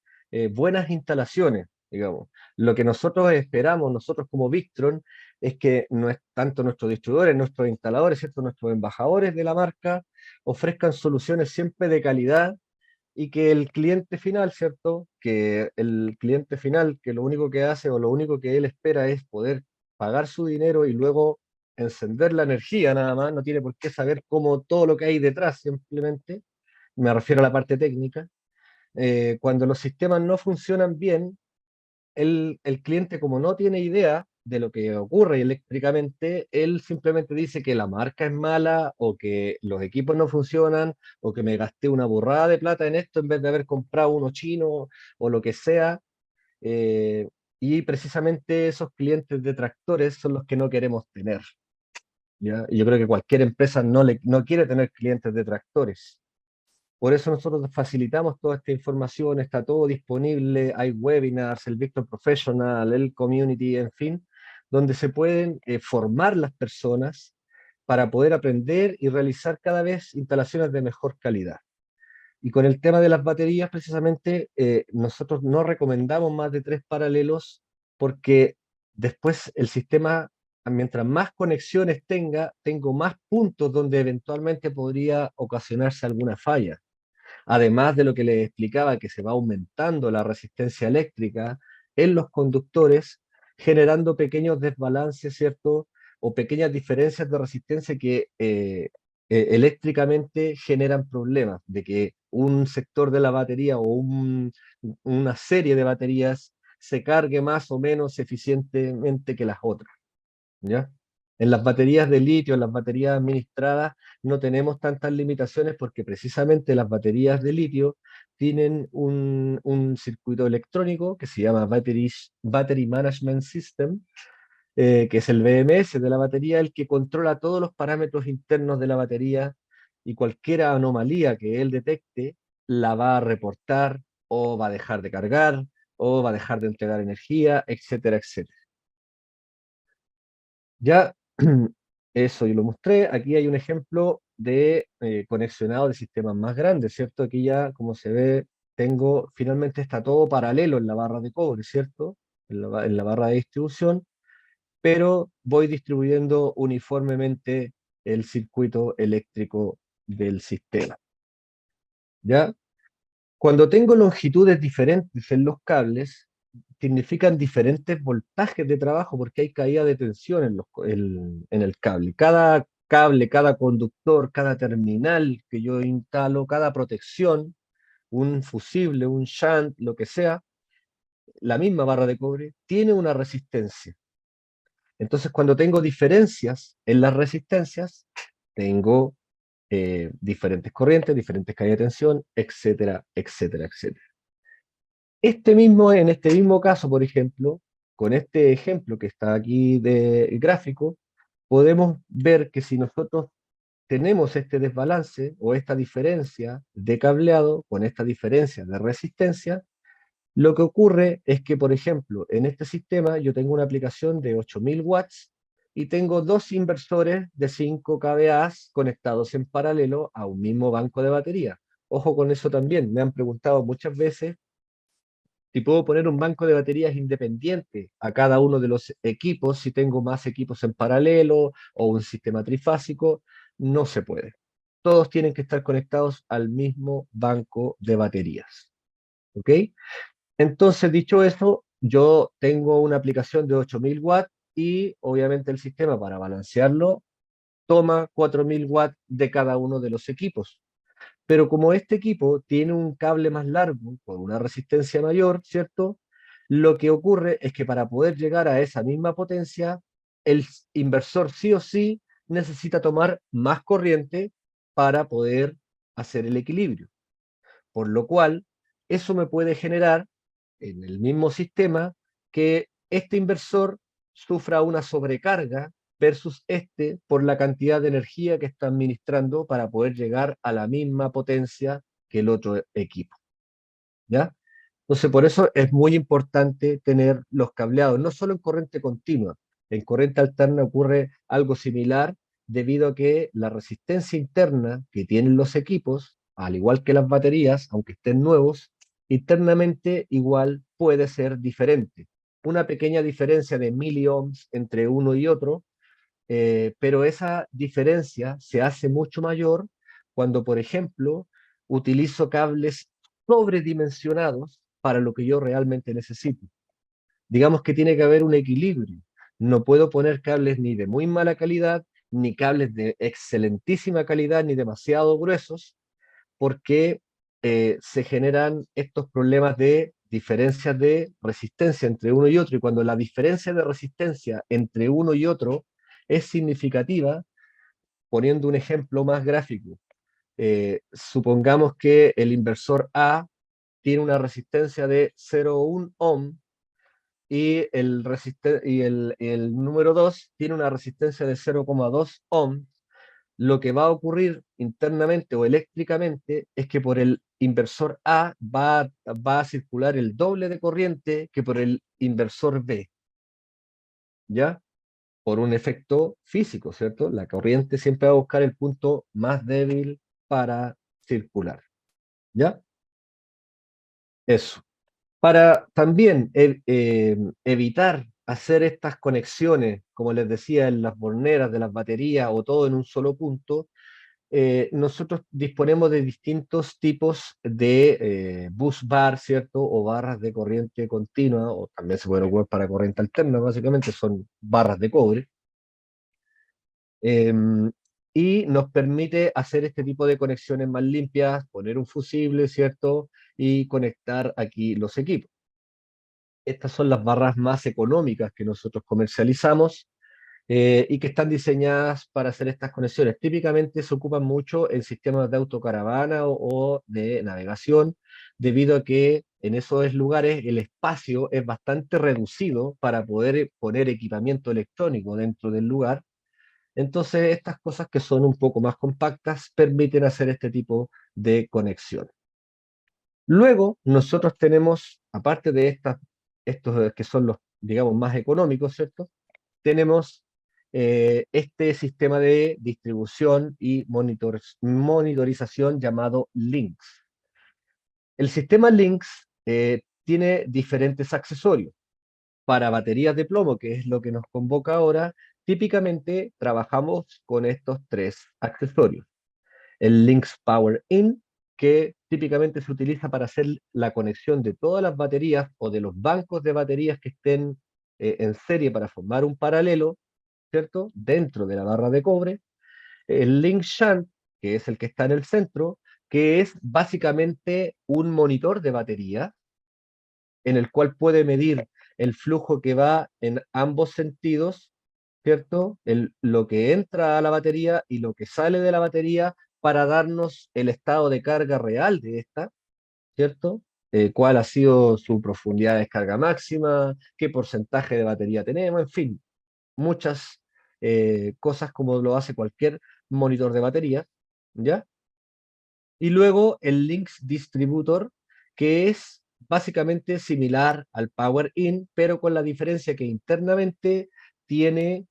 Speaker 2: buenas instalaciones, digamos. Lo que nosotros esperamos, nosotros como Victron, es que no es tanto nuestros distribuidores, nuestros instaladores, ¿cierto? Nuestros embajadores de la marca ofrezcan soluciones siempre de calidad y que el cliente final, ¿cierto? Que el cliente final, que lo único que hace o lo único que él espera es poder pagar su dinero y luego encender la energía nada más, no tiene por qué saber cómo todo lo que hay detrás, simplemente, me refiero a la parte técnica. Cuando los sistemas no funcionan bien, el cliente como no tiene idea de lo que ocurre eléctricamente, él simplemente dice que la marca es mala o que los equipos no funcionan o que me gasté una burrada de plata en esto en vez de haber comprado uno chino o lo que sea. eh, y precisamente esos clientes detractores son los que no queremos tener, ¿ya? Y yo creo que cualquier empresa no quiere tener clientes detractores. Por eso nosotros facilitamos toda esta información, está todo disponible, hay webinars, el Victor Professional, el Community, en fin, donde se pueden formar las personas para poder aprender y realizar cada vez instalaciones de mejor calidad. Y con el tema de las baterías, precisamente, nosotros no recomendamos más de tres paralelos porque después el sistema, mientras más conexiones tengo más puntos donde eventualmente podría ocasionarse alguna falla. Además de lo que les explicaba, que se va aumentando la resistencia eléctrica en los conductores, generando pequeños desbalances, ¿cierto? O pequeñas diferencias de resistencia que eléctricamente generan problemas, de que un sector de la batería o una serie de baterías se cargue más o menos eficientemente que las otras. ¿Ya? En las baterías de litio, en las baterías administradas, no tenemos tantas limitaciones porque precisamente las baterías de litio tienen un circuito electrónico que se llama Battery Management System, que es el BMS de la batería, el que controla todos los parámetros internos de la batería y cualquier anomalía que él detecte la va a reportar o va a dejar de cargar o va a dejar de entregar energía, etcétera, etcétera. Ya eso yo lo mostré. Aquí hay un ejemplo de conexionado de sistemas más grandes, ¿cierto? Aquí ya, como se ve, finalmente está todo paralelo en la barra de cobre, ¿cierto? En la barra de distribución, pero voy distribuyendo uniformemente el circuito eléctrico del sistema, ¿ya? Cuando tengo longitudes diferentes en los cables, significan diferentes voltajes de trabajo porque hay caída de tensión en el cable. Cada cable, cada conductor, cada terminal que yo instalo, cada protección, un fusible, un shunt, lo que sea, la misma barra de cobre, tiene una resistencia. Entonces, cuando tengo diferencias en las resistencias, tengo diferentes corrientes, diferentes caídas de tensión, etcétera, etcétera, etcétera. En este mismo caso, por ejemplo, con este ejemplo que está aquí de gráfico, podemos ver que si nosotros tenemos este desbalance o esta diferencia de cableado con esta diferencia de resistencia, lo que ocurre es que, por ejemplo, en este sistema yo tengo una aplicación de 8000 watts y tengo dos inversores de 5 kVA conectados en paralelo a un mismo banco de batería. Ojo con eso también, me han preguntado muchas veces si puedo poner un banco de baterías independiente a cada uno de los equipos, si tengo más equipos en paralelo o un sistema trifásico. No se puede. Todos tienen que estar conectados al mismo banco de baterías. ¿Ok? Entonces, dicho eso, yo tengo una aplicación de 8000 watts y obviamente el sistema para balancearlo toma 4000 watts de cada uno de los equipos. Pero como este equipo tiene un cable más largo, con una resistencia mayor, ¿cierto? Lo que ocurre es que para poder llegar a esa misma potencia, el inversor sí o sí necesita tomar más corriente para poder hacer el equilibrio. Por lo cual, eso me puede generar en el mismo sistema que este inversor sufra una sobrecarga versus este por la cantidad de energía que está administrando para poder llegar a la misma potencia que el otro equipo. ¿Ya? Entonces, por eso es muy importante tener los cableados, no solo en corriente continua, en corriente alterna ocurre algo similar debido a que la resistencia interna que tienen los equipos, al igual que las baterías, aunque estén nuevos, internamente igual puede ser diferente. Una pequeña diferencia de miliohms entre uno y otro, pero esa diferencia se hace mucho mayor cuando, por ejemplo, utilizo cables sobredimensionados para lo que yo realmente necesito. Digamos que tiene que haber un equilibrio. No puedo poner cables ni de muy mala calidad, ni cables de excelentísima calidad, ni demasiado gruesos, porque se generan estos problemas de diferencias de resistencia entre uno y otro. Y cuando la diferencia de resistencia entre uno y otro es significativa, poniendo un ejemplo más gráfico, supongamos que el inversor A tiene una resistencia de 0,1 ohm y el número 2 tiene una resistencia de 0,2 ohm. Lo que va a ocurrir internamente o eléctricamente es que por el inversor A va a circular el doble de corriente que por el inversor B, ¿ya? Por un efecto físico, ¿cierto? La corriente siempre va a buscar el punto más débil para circular, ¿ya? Eso. Para también evitar hacer estas conexiones, como les decía, en las borneras de las baterías o todo en un solo punto, nosotros disponemos de distintos tipos de bus bar, ¿cierto? O barras de corriente continua, o también se pueden ocupar para corriente alterna, básicamente son barras de cobre. em, y nos permite hacer este tipo de conexiones más limpias, poner un fusible, ¿cierto? Y conectar aquí los equipos. Estas son las barras más económicas que nosotros comercializamos y que están diseñadas para hacer estas conexiones. Típicamente se ocupan mucho en sistemas de autocaravana o de navegación, debido a que en esos lugares el espacio es bastante reducido para poder poner equipamiento electrónico dentro del lugar. Entonces, estas cosas que son un poco más compactas permiten hacer este tipo de conexión. Luego, nosotros tenemos, aparte de estos que son los, digamos, más económicos, ¿cierto? Tenemos este sistema de distribución y monitorización llamado Lynx. El sistema Lynx tiene diferentes accesorios. Para baterías de plomo, que es lo que nos convoca ahora, típicamente trabajamos con estos tres accesorios. El Lynx Power In, que típicamente se utiliza para hacer la conexión de todas las baterías o de los bancos de baterías que estén en serie para formar un paralelo, ¿cierto? Dentro de la barra de cobre. El Link Shunt, que es el que está en el centro, que es básicamente un monitor de batería en el cual puede medir el flujo que va en ambos sentidos, ¿cierto? Lo que entra a la batería y lo que sale de la batería para darnos el estado de carga real de esta, ¿cierto? Cuál ha sido su profundidad de descarga máxima, qué porcentaje de batería tenemos, en fin, muchas cosas como lo hace cualquier monitor de batería, ¿ya? Y luego el Links Distributor, que es básicamente similar al Power In, pero con la diferencia que internamente tiene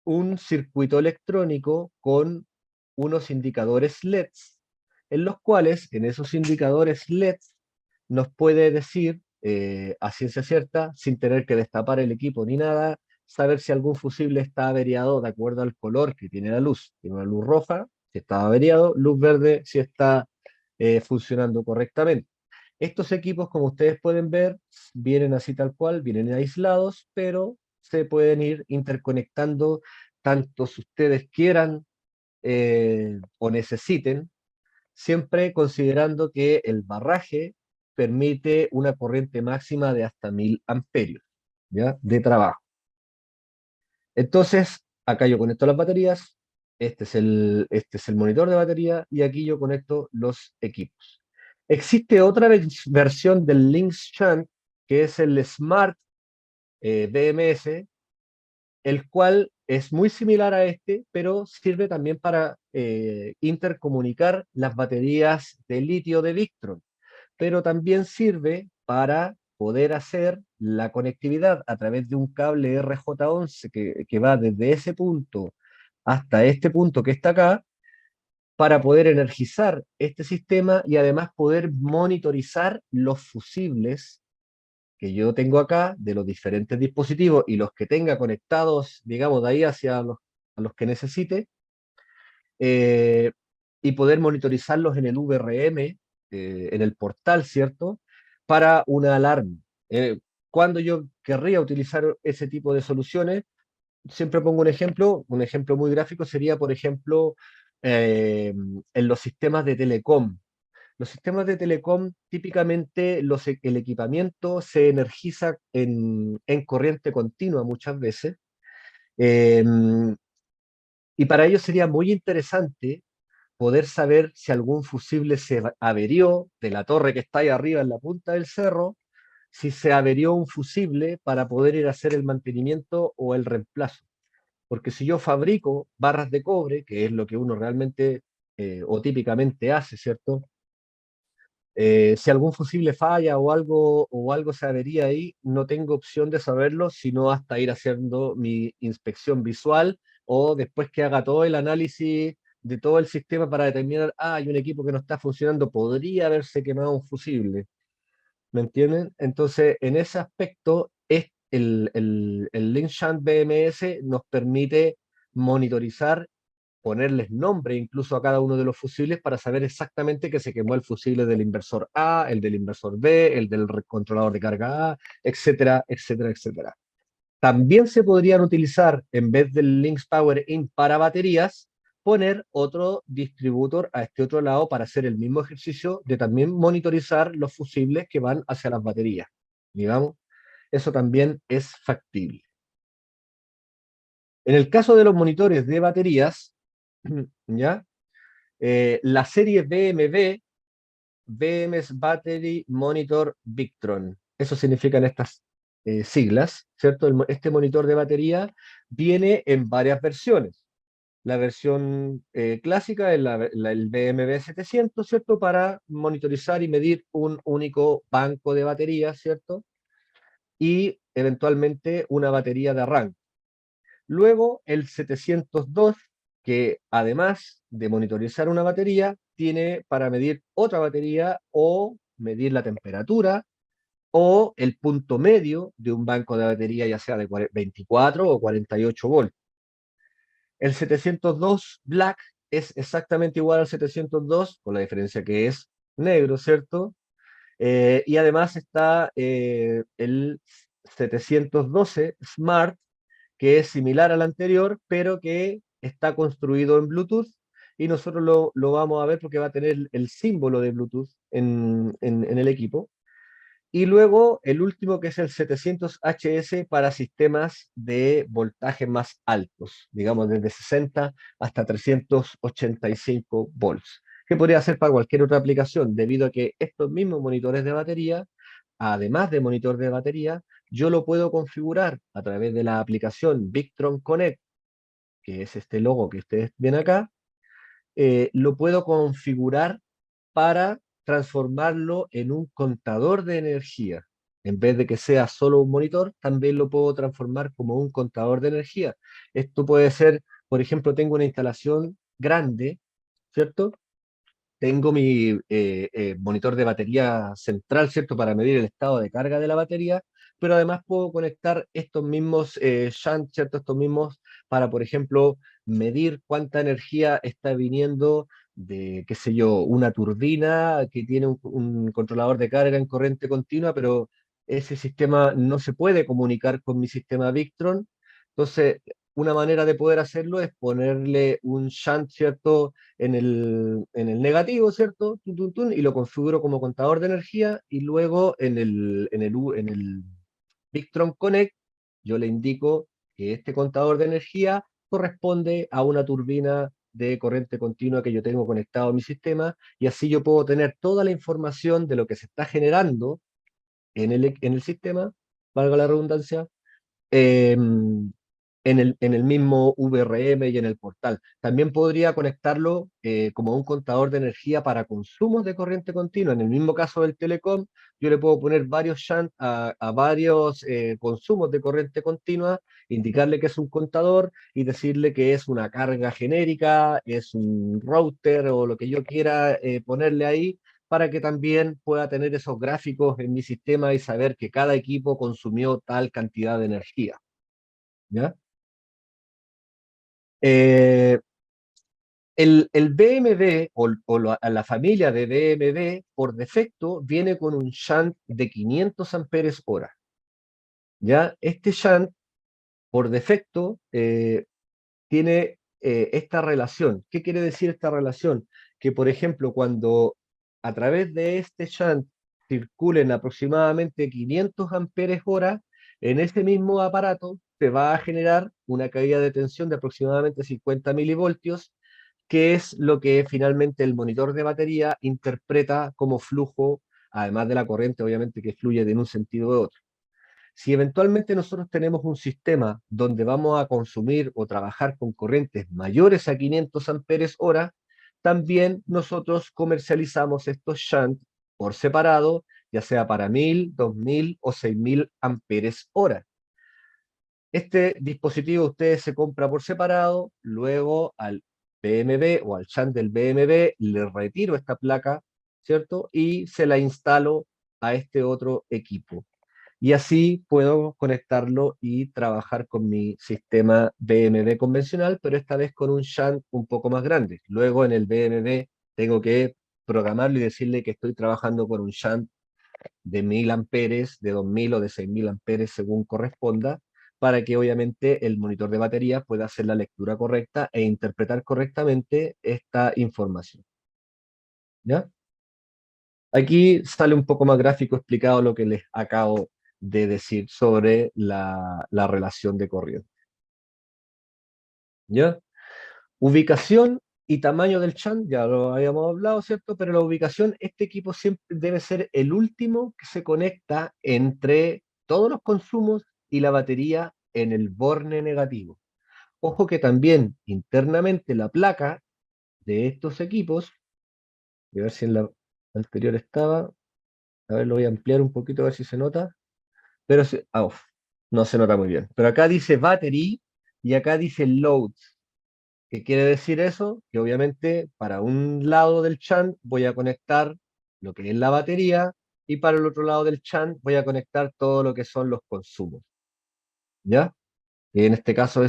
Speaker 2: un circuito electrónico con unos indicadores LEDs, en los cuales en esos indicadores LEDs nos puede decir a ciencia cierta, sin tener que destapar el equipo ni nada, saber si algún fusible está averiado de acuerdo al color que tiene la luz. Tiene una luz roja, si está averiado, luz verde, si está funcionando correctamente. Estos equipos, como ustedes pueden ver, vienen así tal cual, vienen aislados, pero se pueden ir interconectando tanto si ustedes quieran o necesiten, siempre considerando que el barraje permite una corriente máxima de hasta 1000 amperios, ¿ya? De trabajo. Entonces, acá yo conecto las baterías, este es el monitor de batería y aquí yo conecto los equipos. Existe otra versión del Links Shunt, que es el Smart BMS, el cual es muy similar a este, pero sirve también para intercomunicar las baterías de litio de Victron, pero también sirve para poder hacer la conectividad a través de un cable RJ11 que va desde ese punto hasta este punto que está acá, para poder energizar este sistema y además poder monitorizar los fusibles que yo tengo acá de los diferentes dispositivos y los que tenga conectados, digamos, de ahí hacia a los que necesite, eh, y poder monitorizarlos en el VRM, en el portal, ¿cierto? Para una alarma. Cuando yo querría utilizar ese tipo de soluciones, siempre pongo un ejemplo muy gráfico sería, por ejemplo, en los sistemas de telecom. Los sistemas de telecom, típicamente el equipamiento se energiza en corriente continua muchas veces, eh, y para ello sería muy interesante poder saber si algún fusible se averió de la torre que está ahí arriba en la punta del cerro, si se averió un fusible para poder ir a hacer el mantenimiento o el reemplazo. Porque si yo fabrico barras de cobre, que es lo que uno realmente o típicamente hace, ¿cierto? Si algún fusible falla o algo se avería ahí, no tengo opción de saberlo, sino hasta ir haciendo mi inspección visual o después que haga todo el análisis de todo el sistema para determinar, hay un equipo que no está funcionando, podría haberse quemado un fusible. ¿Me entienden? Entonces, en ese aspecto, el Linkshunt BMS nos permite monitorizar, ponerles nombre incluso a cada uno de los fusibles para saber exactamente que se quemó el fusible del inversor A, el del inversor B, el del controlador de carga A, etcétera, etcétera, etcétera. También se podrían utilizar, en vez del Links Power In para baterías, poner otro distributor a este otro lado para hacer el mismo ejercicio de también monitorizar los fusibles que van hacia las baterías. Digamos, eso también es factible. En el caso de los monitores de baterías, ¿ya? La serie BMB, BMS Battery Monitor Victron. Eso significan estas siglas, ¿cierto? Este monitor de batería viene en varias versiones. La versión clásica es el BMB 700, ¿cierto? Para monitorizar y medir un único banco de baterías, ¿cierto? Y eventualmente una batería de arranque. Luego el 702, que además de monitorizar una batería, tiene para medir otra batería o medir la temperatura o el punto medio de un banco de batería, ya sea de 24 o 48 volts. El 702 Black es exactamente igual al 702, con la diferencia que es negro, ¿cierto? Y además está el 712 Smart, que es similar al anterior, pero que está construido en Bluetooth y nosotros lo vamos a ver porque va a tener el símbolo de Bluetooth en el equipo. Y luego el último que es el 700HS para sistemas de voltaje más altos, digamos desde 60 hasta 385 volts, que podría ser para cualquier otra aplicación, debido a que estos mismos monitores de batería, además de monitor de batería, yo lo puedo configurar a través de la aplicación Victron Connect que es este logo que ustedes ven acá, lo puedo configurar para transformarlo en un contador de energía. En vez de que sea solo un monitor, también lo puedo transformar como un contador de energía. Esto puede ser, por ejemplo, tengo una instalación grande, ¿cierto? Tengo mi monitor de batería central, ¿cierto? Para medir el estado de carga de la batería, pero además puedo conectar estos mismos shunts, ¿cierto? Estos mismos para, por ejemplo, medir cuánta energía está viniendo de, qué sé yo, una turbina que tiene un controlador de carga en corriente continua, pero ese sistema no se puede comunicar con mi sistema Victron. Entonces, una manera de poder hacerlo es ponerle un shunt, ¿cierto? En el negativo, ¿cierto? Tun, tun, tun, y lo configuro como contador de energía y luego en el Victron Connect yo le indico que este contador de energía corresponde a una turbina de corriente continua que yo tengo conectado a mi sistema y así yo puedo tener toda la información de lo que se está generando en el sistema, valga la redundancia, eh, en el mismo VRM y en el portal. También podría conectarlo como un contador de energía para consumos de corriente continua. En el mismo caso del telecom, yo le puedo poner varios shunt a varios consumos de corriente continua, indicarle que es un contador y decirle que es una carga genérica, es un router o lo que yo quiera ponerle ahí para que también pueda tener esos gráficos en mi sistema y saber que cada equipo consumió tal cantidad de energía. ¿Ya? Eh, el BMW la familia de BMW por defecto viene con un shunt de 500 amperes hora. ¿Ya? Este shunt por defecto tiene esta relación. ¿Qué quiere decir esta relación? Que, por ejemplo, cuando a través de este shunt circulen aproximadamente 500 amperes hora, en ese mismo aparato se va a generar una caída de tensión de aproximadamente 50 milivoltios, que es lo que finalmente el monitor de batería interpreta como flujo, además de la corriente, obviamente, que fluye de un sentido u otro. Si eventualmente nosotros tenemos un sistema donde vamos a consumir o trabajar con corrientes mayores a 500 amperes hora, también nosotros comercializamos estos shunt por separado, ya sea para 1000, 2000 o 6000 amperes hora. Este dispositivo usted se compra por separado, luego al BMW o al shunt del BMW le retiro esta placa, ¿cierto? Y se la instalo a este otro equipo. Y así puedo conectarlo y trabajar con mi sistema BMW convencional, pero esta vez con un shunt un poco más grande. Luego en el BMW tengo que programarlo y decirle que estoy trabajando con un shunt de 1000 amperes, de 2000 o de 6000 amperes según corresponda, para que obviamente el monitor de batería pueda hacer la lectura correcta e interpretar correctamente esta información. ¿Ya? Aquí sale un poco más gráfico explicado lo que les acabo de decir sobre la relación de corriente. ¿Ya? Ubicación y tamaño del shunt, ya lo habíamos hablado, ¿cierto? Pero la ubicación, este equipo siempre debe ser el último que se conecta entre todos los consumos y la batería en el borne negativo. Ojo que también internamente la placa de estos equipos, voy a ver si en la anterior estaba, a ver, lo voy a ampliar un poquito a ver si se nota. Pero no se nota muy bien. Pero acá dice battery y acá dice loads. ¿Qué quiere decir eso? Que obviamente para un lado del shunt voy a conectar lo que es la batería y para el otro lado del shunt voy a conectar todo lo que son los consumos. ¿Ya? En este caso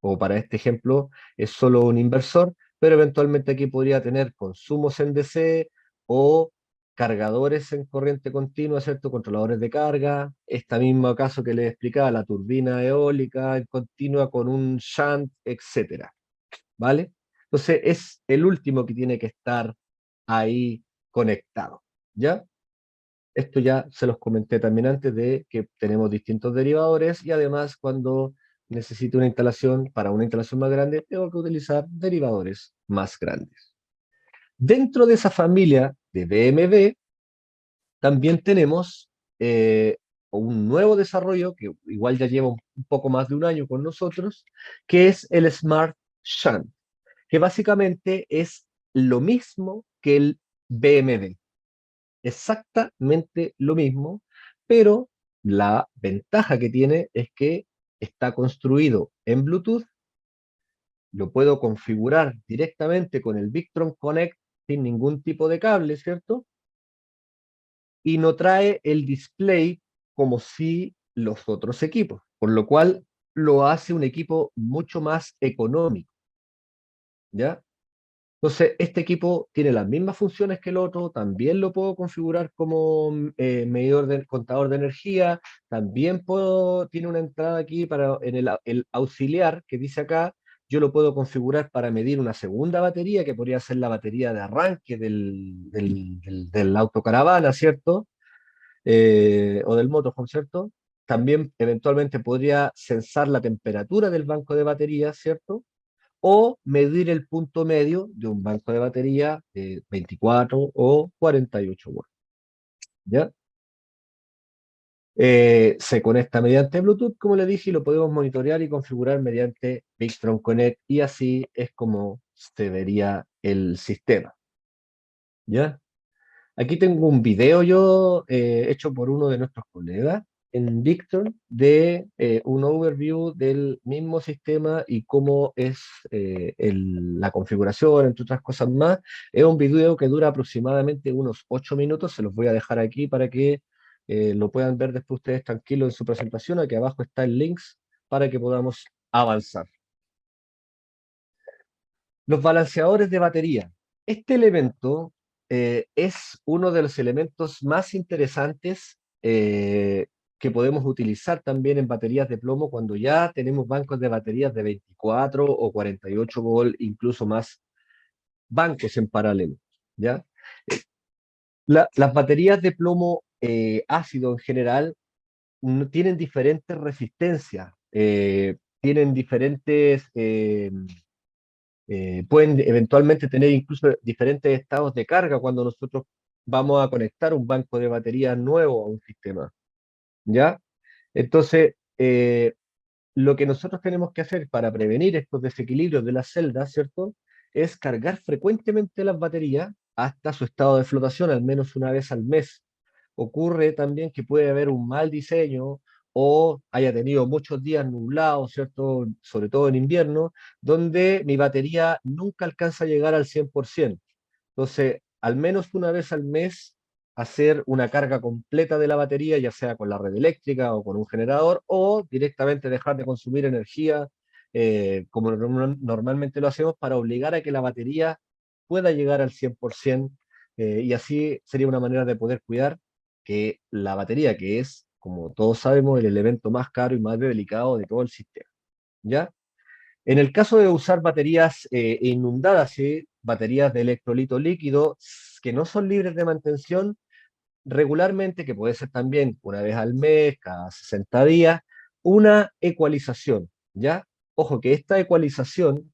Speaker 2: o para este ejemplo, es solo un inversor, pero eventualmente aquí podría tener consumos en DC o cargadores en corriente continua, ¿cierto? Controladores de carga. Este mismo caso que les explicaba, la turbina eólica en continua con un shunt, etcétera. ¿Vale? Entonces es el último que tiene que estar ahí conectado. ¿Ya? Esto ya se los comenté también antes de que tenemos distintos derivadores y además cuando necesito una instalación, para una instalación más grande, tengo que utilizar derivadores más grandes. Dentro de esa familia de BMW también tenemos un nuevo desarrollo que igual ya lleva un poco más de un año con nosotros, que es el Smart shunt, que básicamente es lo mismo que el BMD, exactamente lo mismo, pero la ventaja que tiene es que está construido en Bluetooth, lo puedo configurar directamente con el Victron Connect sin ningún tipo de cable, ¿cierto? Y no trae el display como si los otros equipos, por lo cual lo hace un equipo mucho más económico, ¿ya? Entonces, este equipo tiene las mismas funciones que el otro, también lo puedo configurar como medidor de contador de energía, también tiene una entrada aquí para en el auxiliar que dice acá, yo lo puedo configurar para medir una segunda batería, que podría ser la batería de arranque del autocaravana, ¿cierto? O del motorhome, ¿cierto? También eventualmente podría sensar la temperatura del banco de baterías, ¿cierto? O medir el punto medio de un banco de batería de 24 o 48 volts, ¿ya? Se conecta mediante Bluetooth, como le dije, y lo podemos monitorear y configurar mediante Victron Connect, y así es como se vería el sistema, ¿ya? Aquí tengo un video yo hecho por uno de nuestros colegas en Victor de un overview del mismo sistema y cómo es la configuración, entre otras cosas más. Es un video que dura aproximadamente unos 8 minutos, se los voy a dejar aquí para que lo puedan ver después ustedes tranquilos en su presentación. Aquí abajo está el link para que podamos avanzar. Los balanceadores de batería. Este elemento es uno de los elementos más interesantes que podemos utilizar también en baterías de plomo cuando ya tenemos bancos de baterías de 24 o 48 volt, incluso más bancos en paralelo, ¿ya? Las baterías de plomo ácido en general tienen diferentes resistencias, tienen diferentes pueden eventualmente tener incluso diferentes estados de carga cuando nosotros vamos a conectar un banco de baterías nuevo a un sistema, ¿ya? Entonces, lo que nosotros tenemos que hacer para prevenir estos desequilibrios de las celdas, ¿cierto? Es cargar frecuentemente las baterías hasta su estado de flotación, al menos una vez al mes. Ocurre también que puede haber un mal diseño o haya tenido muchos días nublados, ¿cierto? Sobre todo en invierno, donde mi batería nunca alcanza a llegar al 100%. Entonces, al menos una vez al mes, hacer una carga completa de la batería, ya sea con la red eléctrica o con un generador, o directamente dejar de consumir energía, como normalmente lo hacemos, para obligar a que la batería pueda llegar al 100%, y así sería una manera de poder cuidar que la batería, que es, como todos sabemos, el elemento más caro y más delicado de todo el sistema, ¿ya? En el caso de usar baterías inundadas, ¿sí? Baterías de electrolito líquido que no son libres de mantención, regularmente, que puede ser también una vez al mes, cada 60 días, una ecualización, ¿ya? Ojo que esta ecualización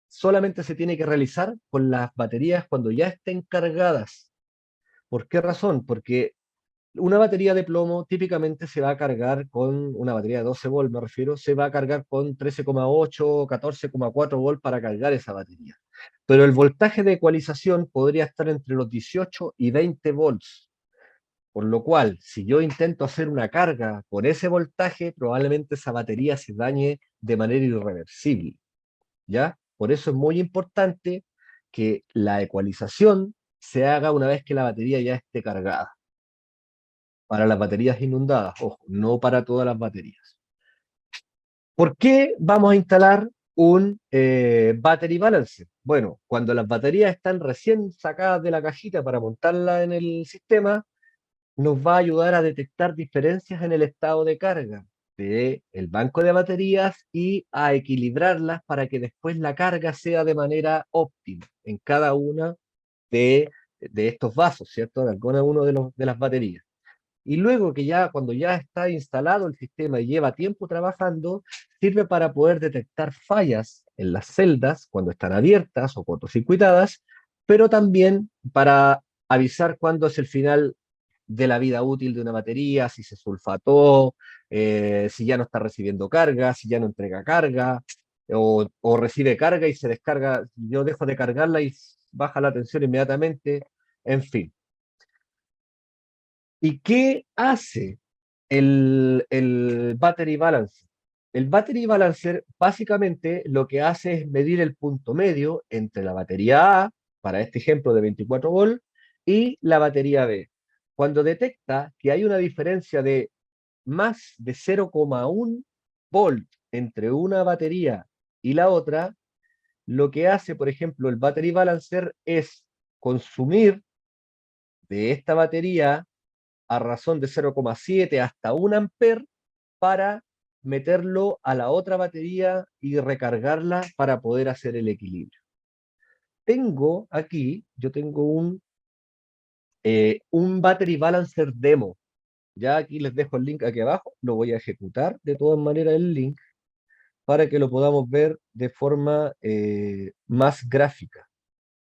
Speaker 2: solamente se tiene que realizar con las baterías cuando ya estén cargadas. ¿Por qué razón? Porque una batería de plomo típicamente se va a cargar con una batería de 12 volts, me refiero, se va a cargar con 13,8, 14,4 volts para cargar esa batería. Pero el voltaje de ecualización podría estar entre los 18 y 20 volts. Por lo cual, si yo intento hacer una carga con ese voltaje, probablemente esa batería se dañe de manera irreversible, ¿ya? Por eso es muy importante que la ecualización se haga una vez que la batería ya esté cargada. Para las baterías inundadas, ojo, no para todas las baterías. ¿Por qué vamos a instalar un battery balancer? Bueno, cuando las baterías están recién sacadas de la cajita para montarla en el sistema, nos va a ayudar a detectar diferencias en el estado de carga del banco de baterías y a equilibrarlas para que después la carga sea de manera óptima en cada una de estos vasos, ¿cierto? De alguna uno de las baterías. Y luego que ya, cuando ya está instalado el sistema y lleva tiempo trabajando, sirve para poder detectar fallas en las celdas cuando están abiertas o cortocircuitadas, pero también para avisar cuándo es el final de la vida útil de una batería, si se sulfató, si ya no está recibiendo carga, si ya no entrega carga, o recibe carga y se descarga, yo dejo de cargarla y baja la tensión inmediatamente, en fin. ¿Y qué hace el Battery Balancer? El Battery Balancer básicamente lo que hace es medir el punto medio entre la batería A, para este ejemplo de 24 volt, y la batería B. Cuando detecta que hay una diferencia de más de 0,1 volt entre una batería y la otra, lo que hace, por ejemplo, el Battery Balancer es consumir de esta batería a razón de 0,7 hasta 1 amper para meterlo a la otra batería y recargarla para poder hacer el equilibrio. Tengo aquí, yo tengo un Battery Balancer demo. Ya aquí les dejo el link aquí abajo, lo voy a ejecutar de todas maneras el link para que lo podamos ver de forma más gráfica,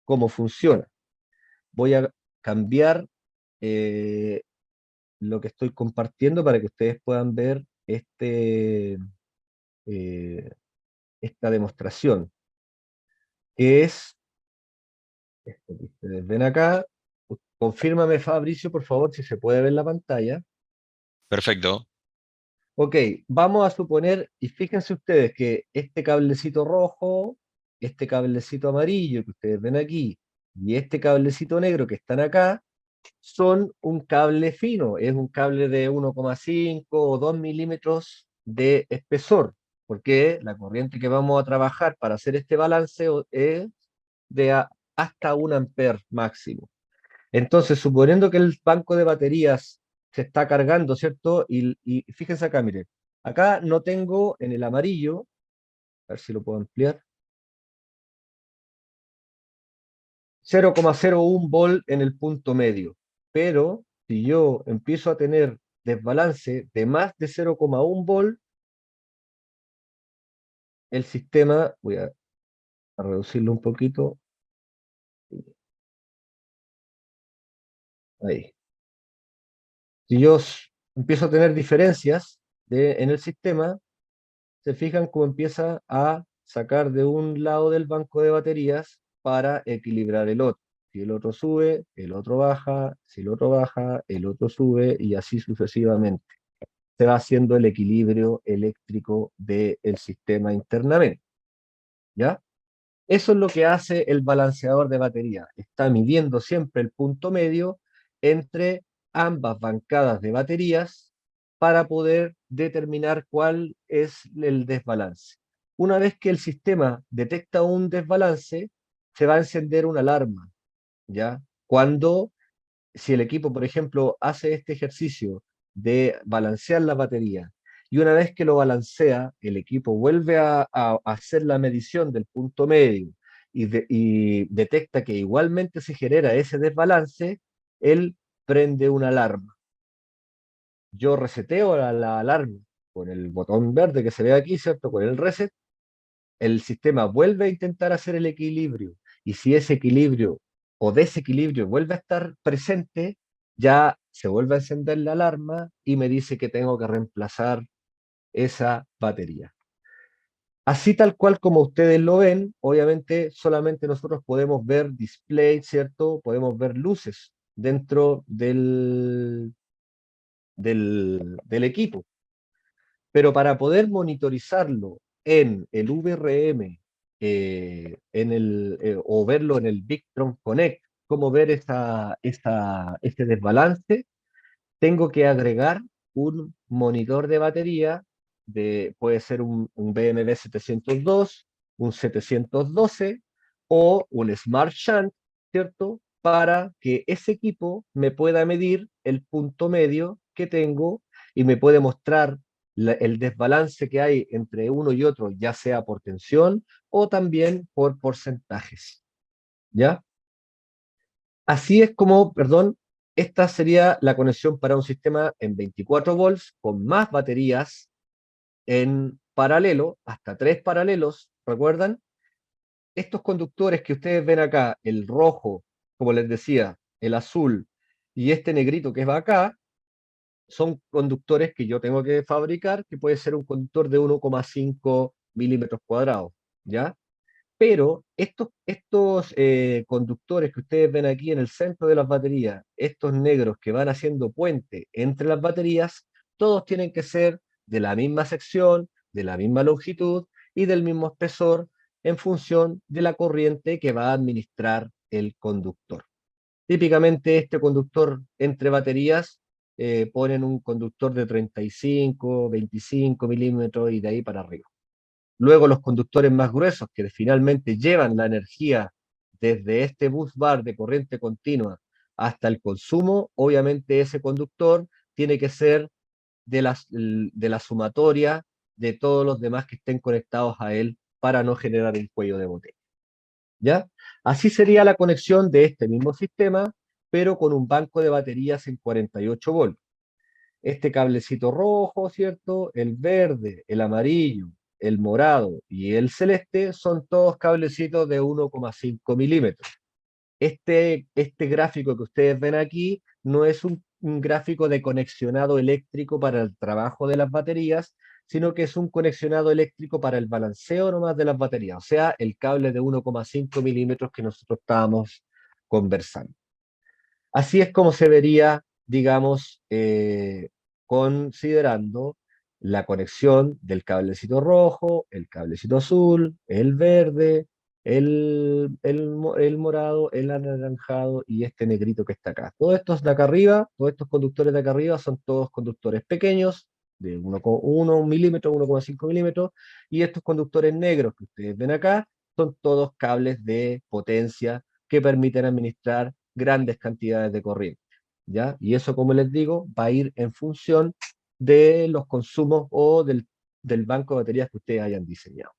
Speaker 2: cómo funciona. Voy a cambiar eh, lo que estoy compartiendo para que ustedes puedan ver eh, esta demostración, que es esto que ustedes ven acá. Confírmame, Fabricio, por favor, si se puede ver la pantalla.
Speaker 1: Perfecto.
Speaker 2: Ok, vamos a suponer, y fíjense ustedes que este cablecito rojo, este cablecito amarillo que ustedes ven aquí, y este cablecito negro que están acá, son un cable fino, es un cable de 1,5 o 2 milímetros de espesor, porque la corriente que vamos a trabajar para hacer este balanceo es de hasta 1 amper máximo. Entonces, suponiendo que el banco de baterías se está cargando, ¿cierto? Y fíjense acá, mire, acá no tengo en el amarillo, a ver si lo puedo ampliar, 0,01 volt en el punto medio. Pero si yo empiezo a tener desbalance de más de 0,1 volt, el sistema, voy a reducirlo un poquito, ahí. Si yo empiezo a tener diferencias en el sistema, se fijan cómo empieza a sacar de un lado del banco de baterías para equilibrar el otro. Si el otro sube, el otro baja, si el otro baja, el otro sube y así sucesivamente. Se va haciendo el equilibrio eléctrico del sistema internamente. ¿Ya? Eso es lo que hace el balanceador de batería. Está midiendo siempre el punto medio entre ambas bancadas de baterías para poder determinar cuál es el desbalance. Una vez que el sistema detecta un desbalance, se va a encender una alarma, ¿ya? Cuando, si el equipo, por ejemplo, hace este ejercicio de balancear la batería y una vez que lo balancea, el equipo vuelve a hacer la medición del punto medio y detecta que igualmente se genera ese desbalance, él prende una alarma. Yo reseteo la alarma con el botón verde que se ve aquí, ¿cierto? Con el reset, el sistema vuelve a intentar hacer el equilibrio y si ese equilibrio o desequilibrio vuelve a estar presente, ya se vuelve a encender la alarma y me dice que tengo que reemplazar esa batería. Así tal cual como ustedes lo ven, obviamente solamente nosotros podemos ver display, ¿cierto? Podemos ver luces dentro del equipo. Pero para poder monitorizarlo en el VRM o verlo en el Victron Connect, cómo ver este desbalance, tengo que agregar un monitor de batería, puede ser un BMW 702, un 712 o un Smart Shunt, ¿cierto? Para que ese equipo me pueda medir el punto medio que tengo y me puede mostrar el desbalance que hay entre uno y otro, ya sea por tensión o también por porcentajes, ¿ya? Así es como, perdón, esta sería la conexión para un sistema en 24 volts con más baterías en paralelo, hasta 3 paralelos, ¿recuerdan? Estos conductores que ustedes ven acá, el rojo, como les decía, el azul y este negrito que va acá, son conductores que yo tengo que fabricar, que puede ser un conductor de 1,5 milímetros cuadrados. ¿ya? Pero estos conductores que ustedes ven aquí en el centro de las baterías, estos negros que van haciendo puente entre las baterías, todos tienen que ser de la misma sección, de la misma longitud y del mismo espesor en función de la corriente que va a administrar el conductor. Típicamente este conductor entre baterías ponen un conductor de 35, 25 milímetros y de ahí para arriba. Luego los conductores más gruesos que finalmente llevan la energía desde este bus bar de corriente continua hasta el consumo, obviamente ese conductor tiene que ser de la sumatoria de todos los demás que estén conectados a él para no generar un cuello de botella. ¿Ya? Así sería la conexión de este mismo sistema, pero con un banco de baterías en 48 volts. Este cablecito rojo, ¿cierto? El verde, el amarillo, el morado y el celeste son todos cablecitos de 1,5 milímetros. Este gráfico que ustedes ven aquí no es un gráfico de conexionado eléctrico para el trabajo de las baterías, sino que es un conexionado eléctrico para el balanceo nomás de las baterías, o sea, el cable de 1,5 milímetros que nosotros estábamos conversando. Así es como se vería, digamos, considerando la conexión del cablecito rojo, el cablecito azul, el verde, el morado, el anaranjado y este negrito que está acá. Todos estos de acá arriba, todos estos conductores de acá arriba son todos conductores pequeños, de 1,1 milímetro, 1,5 milímetros, y estos conductores negros que ustedes ven acá son todos cables de potencia que permiten administrar grandes cantidades de corriente, ¿ya? Y eso, como les digo, va a ir en función de los consumos o del banco de baterías que ustedes hayan diseñado.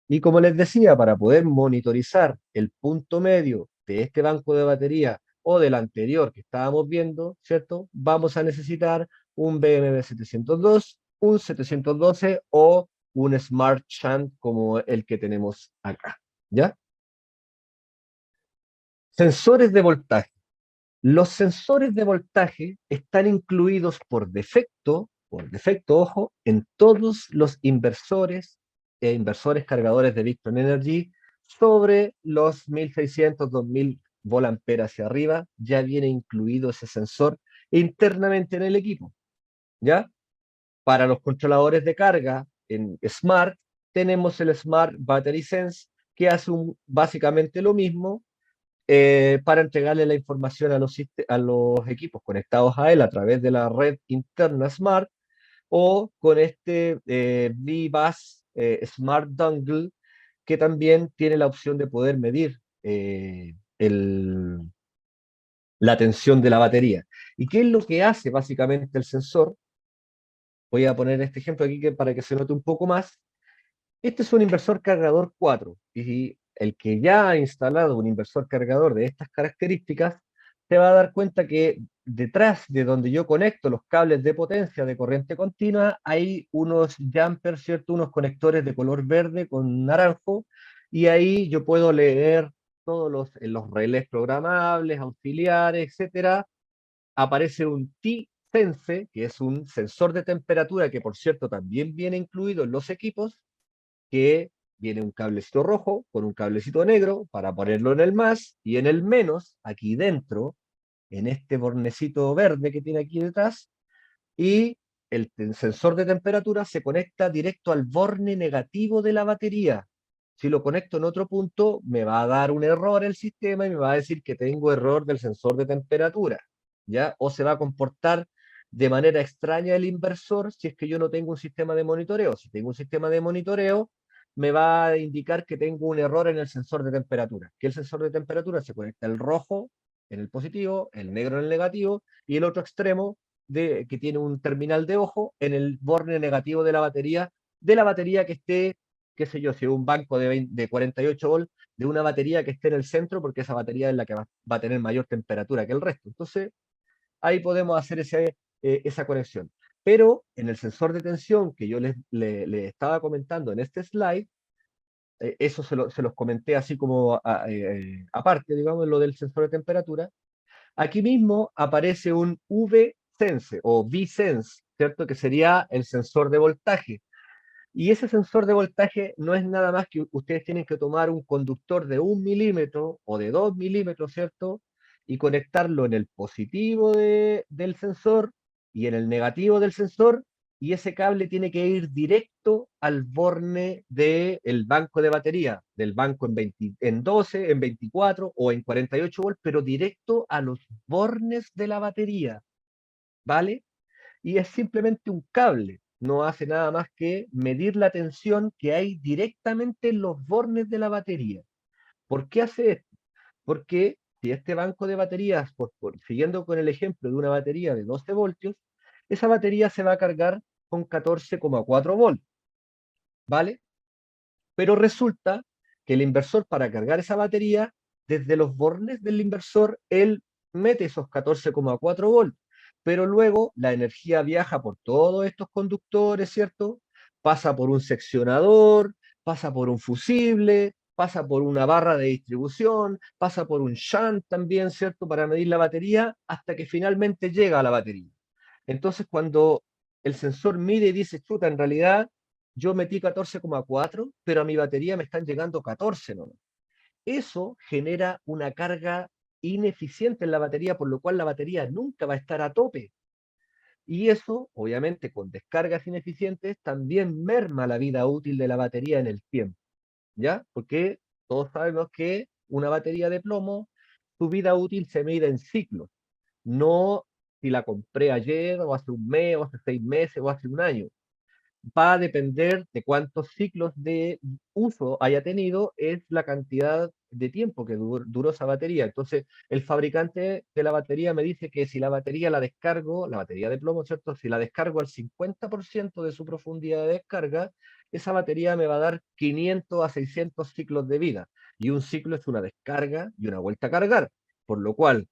Speaker 2: Y como les decía, para poder monitorizar el punto medio de este banco de batería o del anterior que estábamos viendo, ¿cierto? Vamos a necesitar un BMW 702, un 712 o un Smart Shunt como el que tenemos acá, ¿ya? Sensores de voltaje. Los sensores de voltaje están incluidos por defecto, ojo, en todos los inversores e inversores cargadores de Victron Energy sobre los 1600, 2000 volamperas hacia arriba, ya viene incluido ese sensor internamente en el equipo, ¿ya? Para los controladores de carga en Smart, tenemos el Smart Battery Sense, que hace básicamente lo mismo, para entregarle la información a los equipos conectados a él a través de la red interna Smart o con este V-Bus Smart Dongle que también tiene la opción de poder medir la tensión de la batería. ¿Y qué es lo que hace básicamente el sensor? Voy a poner este ejemplo aquí para que se note un poco más. Este es un inversor cargador 4 y el que ya ha instalado un inversor cargador de estas características se va a dar cuenta que detrás de donde yo conecto los cables de potencia de corriente continua hay unos jumpers, ¿cierto? Unos conectores de color verde con naranjo y ahí yo puedo leer todos los relés programables, auxiliares, etcétera. Aparece un T-Sense, que es un sensor de temperatura que por cierto también viene incluido en los equipos, que viene un cablecito rojo con un cablecito negro para ponerlo en el más y en el menos, aquí dentro, en este bornecito verde que tiene aquí detrás, y el sensor de temperatura se conecta directo al borne negativo de la batería. Si lo conecto en otro punto, me va a dar un error el sistema y me va a decir que tengo error del sensor de temperatura, ¿ya? O se va a comportar de manera extraña el inversor si es que yo no tengo un sistema de monitoreo. Si tengo un sistema de monitoreo, me va a indicar que tengo un error en el sensor de temperatura, que el sensor de temperatura se conecta el rojo en el positivo, el negro en el negativo, y el otro extremo que tiene un terminal de ojo en el borne negativo de la batería que esté, qué sé yo, si un banco de 48 volts, de una batería que esté en el centro, porque esa batería es la que va a tener mayor temperatura que el resto. Entonces, ahí podemos hacer esa conexión. Pero en el sensor de tensión que yo les estaba comentando en este slide, eso se los comenté así como aparte, digamos, lo del sensor de temperatura. Aquí mismo aparece un V-Sense o V-Sense, ¿cierto? Que sería el sensor de voltaje. Y ese sensor de voltaje no es nada más que ustedes tienen que tomar un conductor de 1 milímetro o de 2 milímetros, ¿cierto? Y conectarlo en el positivo del sensor y en el negativo del sensor, y ese cable tiene que ir directo al borne del banco de batería, del banco en 12, en 24 o en 48 volts, pero directo a los bornes de la batería, ¿vale? Y es simplemente un cable, no hace nada más que medir la tensión que hay directamente en los bornes de la batería. ¿Por qué hace esto? Porque si este banco de baterías, siguiendo con el ejemplo de una batería de 12 voltios, esa batería se va a cargar con 14,4 volts, ¿vale? Pero resulta que el inversor, para cargar esa batería, desde los bornes del inversor, él mete esos 14,4 volts, pero luego la energía viaja por todos estos conductores, ¿cierto? Pasa por un seccionador, pasa por un fusible, pasa por una barra de distribución, pasa por un shunt también, ¿cierto? Para medir la batería, hasta que finalmente llega a la batería. Entonces, cuando el sensor mide y dice, chuta, en realidad yo metí 14,4, pero a mi batería me están llegando 14 nomás. Eso genera una carga ineficiente en la batería, por lo cual la batería nunca va a estar a tope. Y eso, obviamente, con descargas ineficientes, también merma la vida útil de la batería en el tiempo, ¿ya? Porque todos sabemos que una batería de plomo, su vida útil se mide en ciclos, no si la compré ayer, o hace un mes, o hace 6 meses, o hace un año. Va a depender de cuántos ciclos de uso haya tenido, es la cantidad de tiempo que duró esa batería. Entonces, el fabricante de la batería me dice que si la batería la descargo, la batería de plomo, ¿cierto? Si la descargo al 50% de su profundidad de descarga, esa batería me va a dar 500 a 600 ciclos de vida. Y un ciclo es una descarga y una vuelta a cargar. Por lo cual,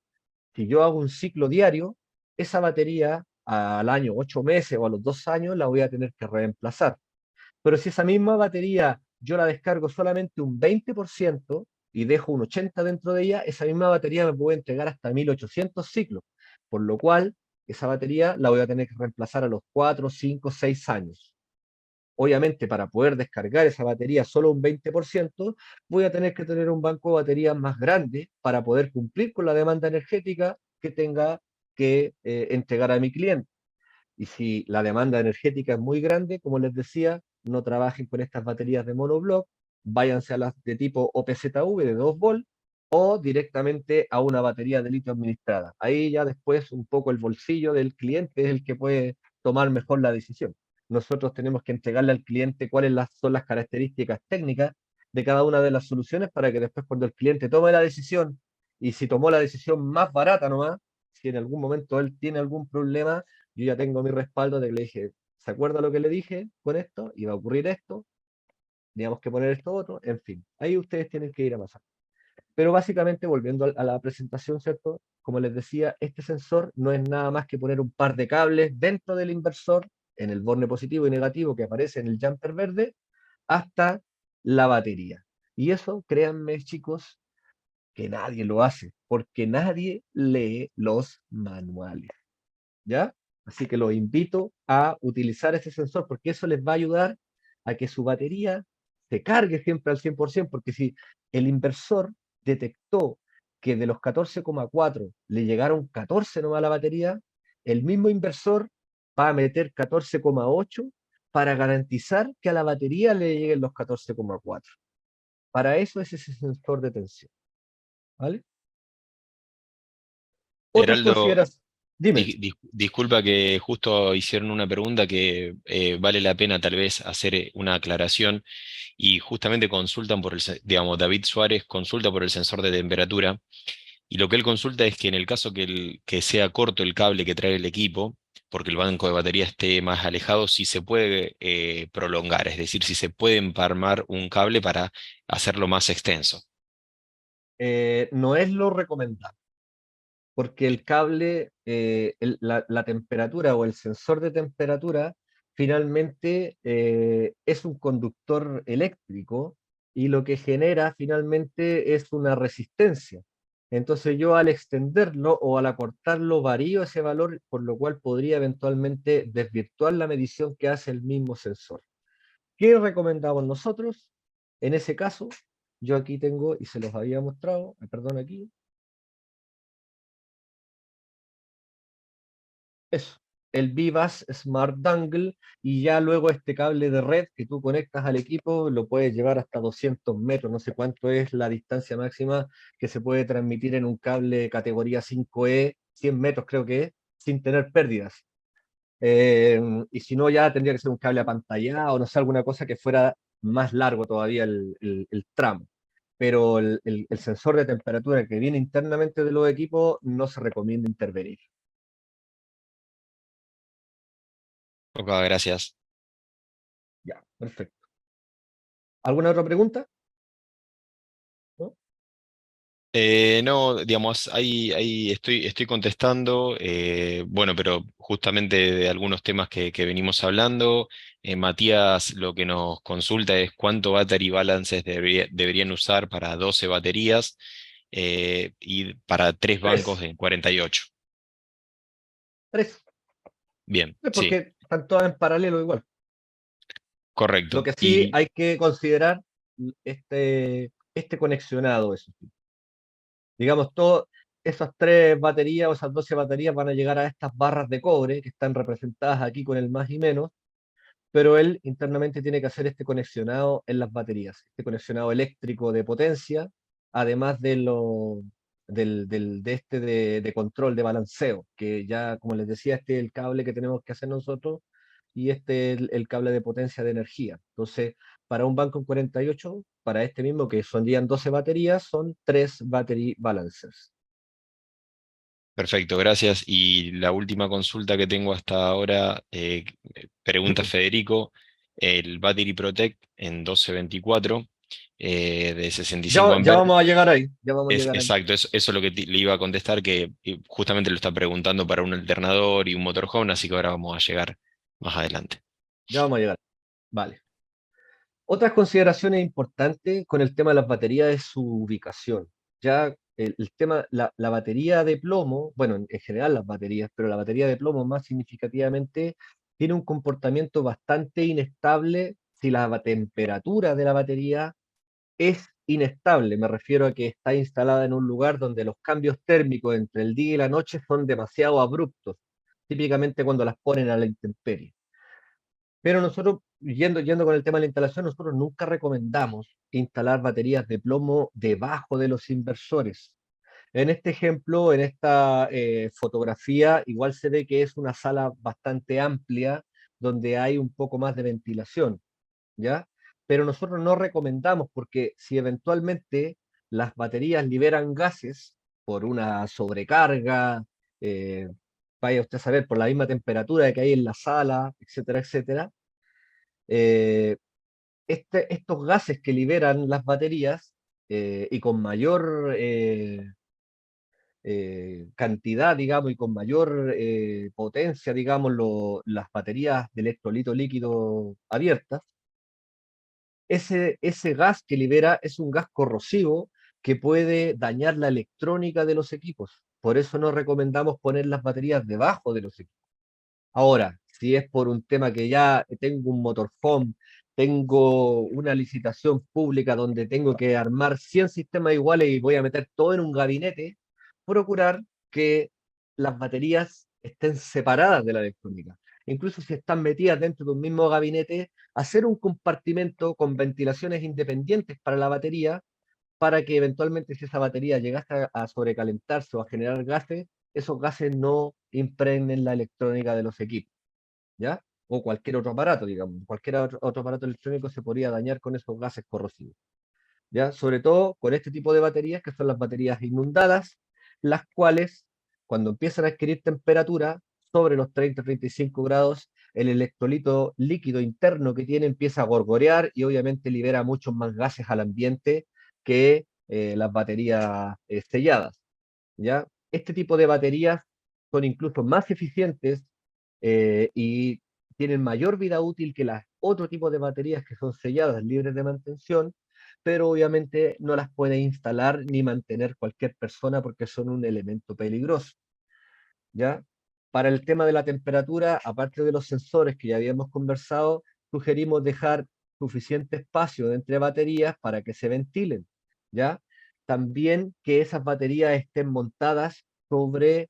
Speaker 2: si yo hago un ciclo diario, esa batería al año, 8 meses o a los 2 años la voy a tener que reemplazar. Pero si esa misma batería yo la descargo solamente un 20% y dejo un 80% dentro de ella, esa misma batería me puede entregar hasta 1800 ciclos, por lo cual esa batería la voy a tener que reemplazar a los 4, 5, 6 años. Obviamente, para poder descargar esa batería solo un 20%, voy a tener que tener un banco de baterías más grande para poder cumplir con la demanda energética que tenga que entregar a mi cliente. Y si la demanda energética es muy grande, como les decía, no trabajen con estas baterías de monobloc, váyanse a las de tipo OPZV de 2 volts o directamente a una batería de litio administrada. Ahí ya después un poco el bolsillo del cliente es el que puede tomar mejor la decisión. Nosotros tenemos que entregarle al cliente cuáles son las características técnicas de cada una de las soluciones para que después cuando el cliente tome la decisión, y si tomó la decisión más barata nomás, si en algún momento él tiene algún problema, yo ya tengo mi respaldo de que le dije, ¿se acuerda lo que le dije con esto? Iba a ocurrir esto, teníamos que poner esto otro, en fin, ahí ustedes tienen que ir a pasar. Pero básicamente, volviendo a la presentación, ¿cierto? Como les decía, este sensor no es nada más que poner un par de cables dentro del inversor, en el borne positivo y negativo que aparece en el jumper verde, hasta la batería. Y eso, créanme, chicos, que nadie lo hace, porque nadie lee los manuales. ¿Ya? Así que los invito a utilizar ese sensor porque eso les va a ayudar a que su batería se cargue siempre al 100%, porque si el inversor detectó que de los 14,4 le llegaron 14 nomás a la batería, el mismo inversor va a meter 14,8 para garantizar que a la batería le lleguen los 14,4. Para eso es ese sensor de tensión, ¿vale? Otras
Speaker 1: Heraldo,
Speaker 2: consideraciones. Dime.
Speaker 1: disculpa que justo hicieron una pregunta que vale la pena tal vez hacer una aclaración y justamente consultan por digamos, David Suárez consulta por el sensor de temperatura y lo que él consulta es que en el caso que sea corto el cable que trae el equipo, porque el banco de batería esté más alejado, si se puede prolongar, es decir, si se puede empalmar un cable para hacerlo más extenso.
Speaker 2: No es lo recomendable, porque el cable, la temperatura o el sensor de temperatura finalmente es un conductor eléctrico y lo que genera finalmente es una resistencia. Entonces yo al extenderlo o al acortarlo varío ese valor, por lo cual podría eventualmente desvirtuar la medición que hace el mismo sensor. ¿Qué recomendamos nosotros? En ese caso, yo aquí tengo, y se los había mostrado, perdón, aquí, eso, el Vivas Smart Dangle, y ya luego este cable de red que tú conectas al equipo lo puedes llevar hasta 200 metros, no sé cuánto es la distancia máxima que se puede transmitir en un cable categoría 5E, 100 metros creo que es, sin tener pérdidas. Y si no, ya tendría que ser un cable apantallado, o no sé, alguna cosa que fuera más largo todavía el tramo. Pero el sensor de temperatura que viene internamente de los equipos no se recomienda intervenir.
Speaker 1: Ok, gracias.
Speaker 2: Ya, perfecto. ¿Alguna otra pregunta? ¿No?
Speaker 1: No, digamos, ahí estoy contestando, bueno, pero justamente de algunos temas que venimos hablando, Matías lo que nos consulta es cuánto battery balances deberían usar para 12 baterías y para 3 bancos
Speaker 2: Tres.
Speaker 1: en 48.
Speaker 2: Tres.
Speaker 1: Bien,
Speaker 2: Tres
Speaker 1: sí,
Speaker 2: porque están todas en paralelo igual. Lo
Speaker 1: correcto.
Speaker 2: que sí
Speaker 1: Y
Speaker 2: hay que considerar este conexionado, eso sí. Digamos, todas esas tres baterías o esas 12 baterías van a llegar a estas barras de cobre que están representadas aquí con el más y menos, pero él internamente tiene que hacer este conexionado en las baterías, este conexionado eléctrico de potencia, además de control, de balanceo, que ya, como les decía, este es el cable que tenemos que hacer nosotros y este es el cable de potencia de energía. Entonces, para un banco en 48, para este mismo que son 12 baterías, son 3 battery balancers.
Speaker 1: perfecto, gracias. Y la última consulta que tengo hasta ahora, pregunta Federico, el Battery Protect en 1224 de 65
Speaker 2: Ya
Speaker 1: amperes.
Speaker 2: vamos a llegar ahí, ya vamos a
Speaker 1: Es
Speaker 2: llegar ahí,
Speaker 1: exacto, eso es lo que le iba a contestar, que justamente lo está preguntando para un alternador y un motorhome, así que ahora vamos a llegar más adelante.
Speaker 2: ya vamos a llegar. Vale. Otras consideraciones importantes con el tema de las baterías es su ubicación. Ya el tema, la batería de plomo, bueno, en general las baterías, pero la batería de plomo más significativamente tiene un comportamiento bastante inestable si la temperatura de la batería es inestable. Me refiero a que está instalada en un lugar donde los cambios térmicos entre el día y la noche son demasiado abruptos, típicamente cuando las ponen a la intemperie. Pero nosotros, yendo con el tema de la instalación, nosotros nunca recomendamos instalar baterías de plomo debajo de los inversores. En este ejemplo, en esta fotografía, igual se ve que es una sala bastante amplia donde hay un poco más de ventilación, ¿ya? Pero nosotros no recomendamos porque si eventualmente las baterías liberan gases por una sobrecarga, eh, vaya usted a saber, por la misma temperatura que hay en la sala, etcétera, etcétera, eh, estos gases que liberan las baterías y con mayor cantidad, digamos, y con mayor potencia, digamos, las baterías de electrolito líquido abiertas, ese gas que libera es un gas corrosivo que puede dañar la electrónica de los equipos. Por eso no recomendamos poner las baterías debajo de los equipos. Ahora, si es por un tema que ya tengo un motorhome, tengo una licitación pública donde tengo que armar 100 sistemas iguales y voy a meter todo en un gabinete, procurar que las baterías estén separadas de la electrónica. Incluso si están metidas dentro de un mismo gabinete, hacer un compartimento con ventilaciones independientes para la batería para que eventualmente si esa batería llegase a sobrecalentarse o a generar gases, esos gases no impregnen la electrónica de los equipos, ¿ya? O cualquier otro aparato, digamos. Cualquier otro aparato electrónico se podría dañar con esos gases corrosivos, ¿ya? Sobre todo con este tipo de baterías, que son las baterías inundadas, las cuales, cuando empiezan a adquirir temperatura sobre los 30-35 grados, el electrolito líquido interno que tiene empieza a gorgorear y obviamente libera muchos más gases al ambiente que las baterías selladas, ¿ya? Este tipo de baterías son incluso más eficientes y tienen mayor vida útil que las otro tipo de baterías que son selladas, libres de mantención, pero obviamente no las puede instalar ni mantener cualquier persona porque son un elemento peligroso, ¿ya? Para el tema de la temperatura, aparte de los sensores que ya habíamos conversado, sugerimos dejar suficiente espacio entre baterías para que se ventilen, ¿ya? También que esas baterías estén montadas sobre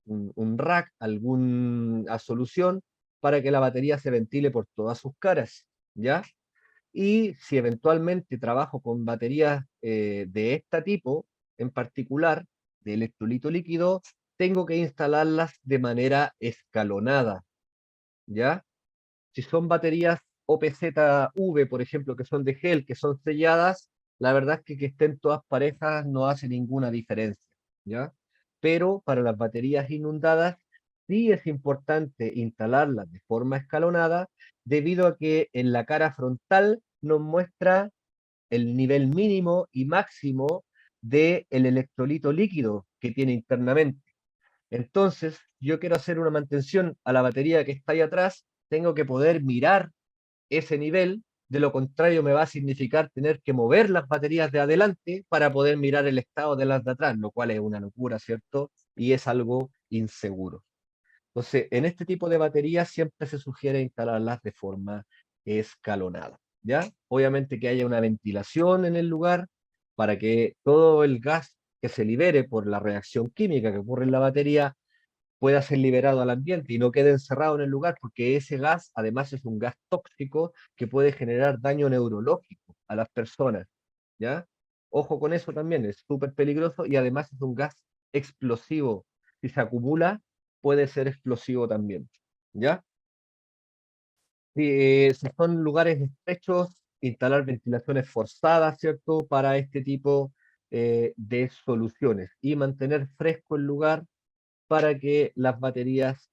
Speaker 2: un rack, alguna solución para que la batería se ventile por todas sus caras, ¿ya? Y si eventualmente trabajo con baterías de este tipo, en particular, de electrolito líquido, tengo que instalarlas de manera escalonada, ¿ya? Si son baterías OPZV, por ejemplo, que son de gel, que son selladas, la verdad es que estén todas parejas no hace ninguna diferencia, ¿ya? Pero para las baterías inundadas sí es importante instalarlas de forma escalonada, debido a que en la cara frontal nos muestra el nivel mínimo y máximo del electrolito líquido que tiene internamente. Entonces, yo quiero hacer una mantención a la batería que está ahí atrás, tengo que poder mirar ese nivel, de lo contrario me va a significar tener que mover las baterías de adelante para poder mirar el estado de las de atrás, lo cual es una locura, ¿cierto? Y es algo inseguro. Entonces, en este tipo de baterías siempre se sugiere instalarlas de forma escalonada, ¿ya? Obviamente que haya una ventilación en el lugar para que todo el gas que se libere por la reacción química que ocurre en la batería pueda ser liberado al ambiente y no quede encerrado en el lugar, porque ese gas además es un gas tóxico que puede generar daño neurológico a las personas, ¿ya? Ojo con eso también, es súper peligroso y además es un gas explosivo. Si se acumula, puede ser explosivo también, ¿ya? Si son lugares estrechos, instalar ventilaciones forzadas, ¿cierto? Para este tipo de soluciones y mantener fresco el lugar para que las baterías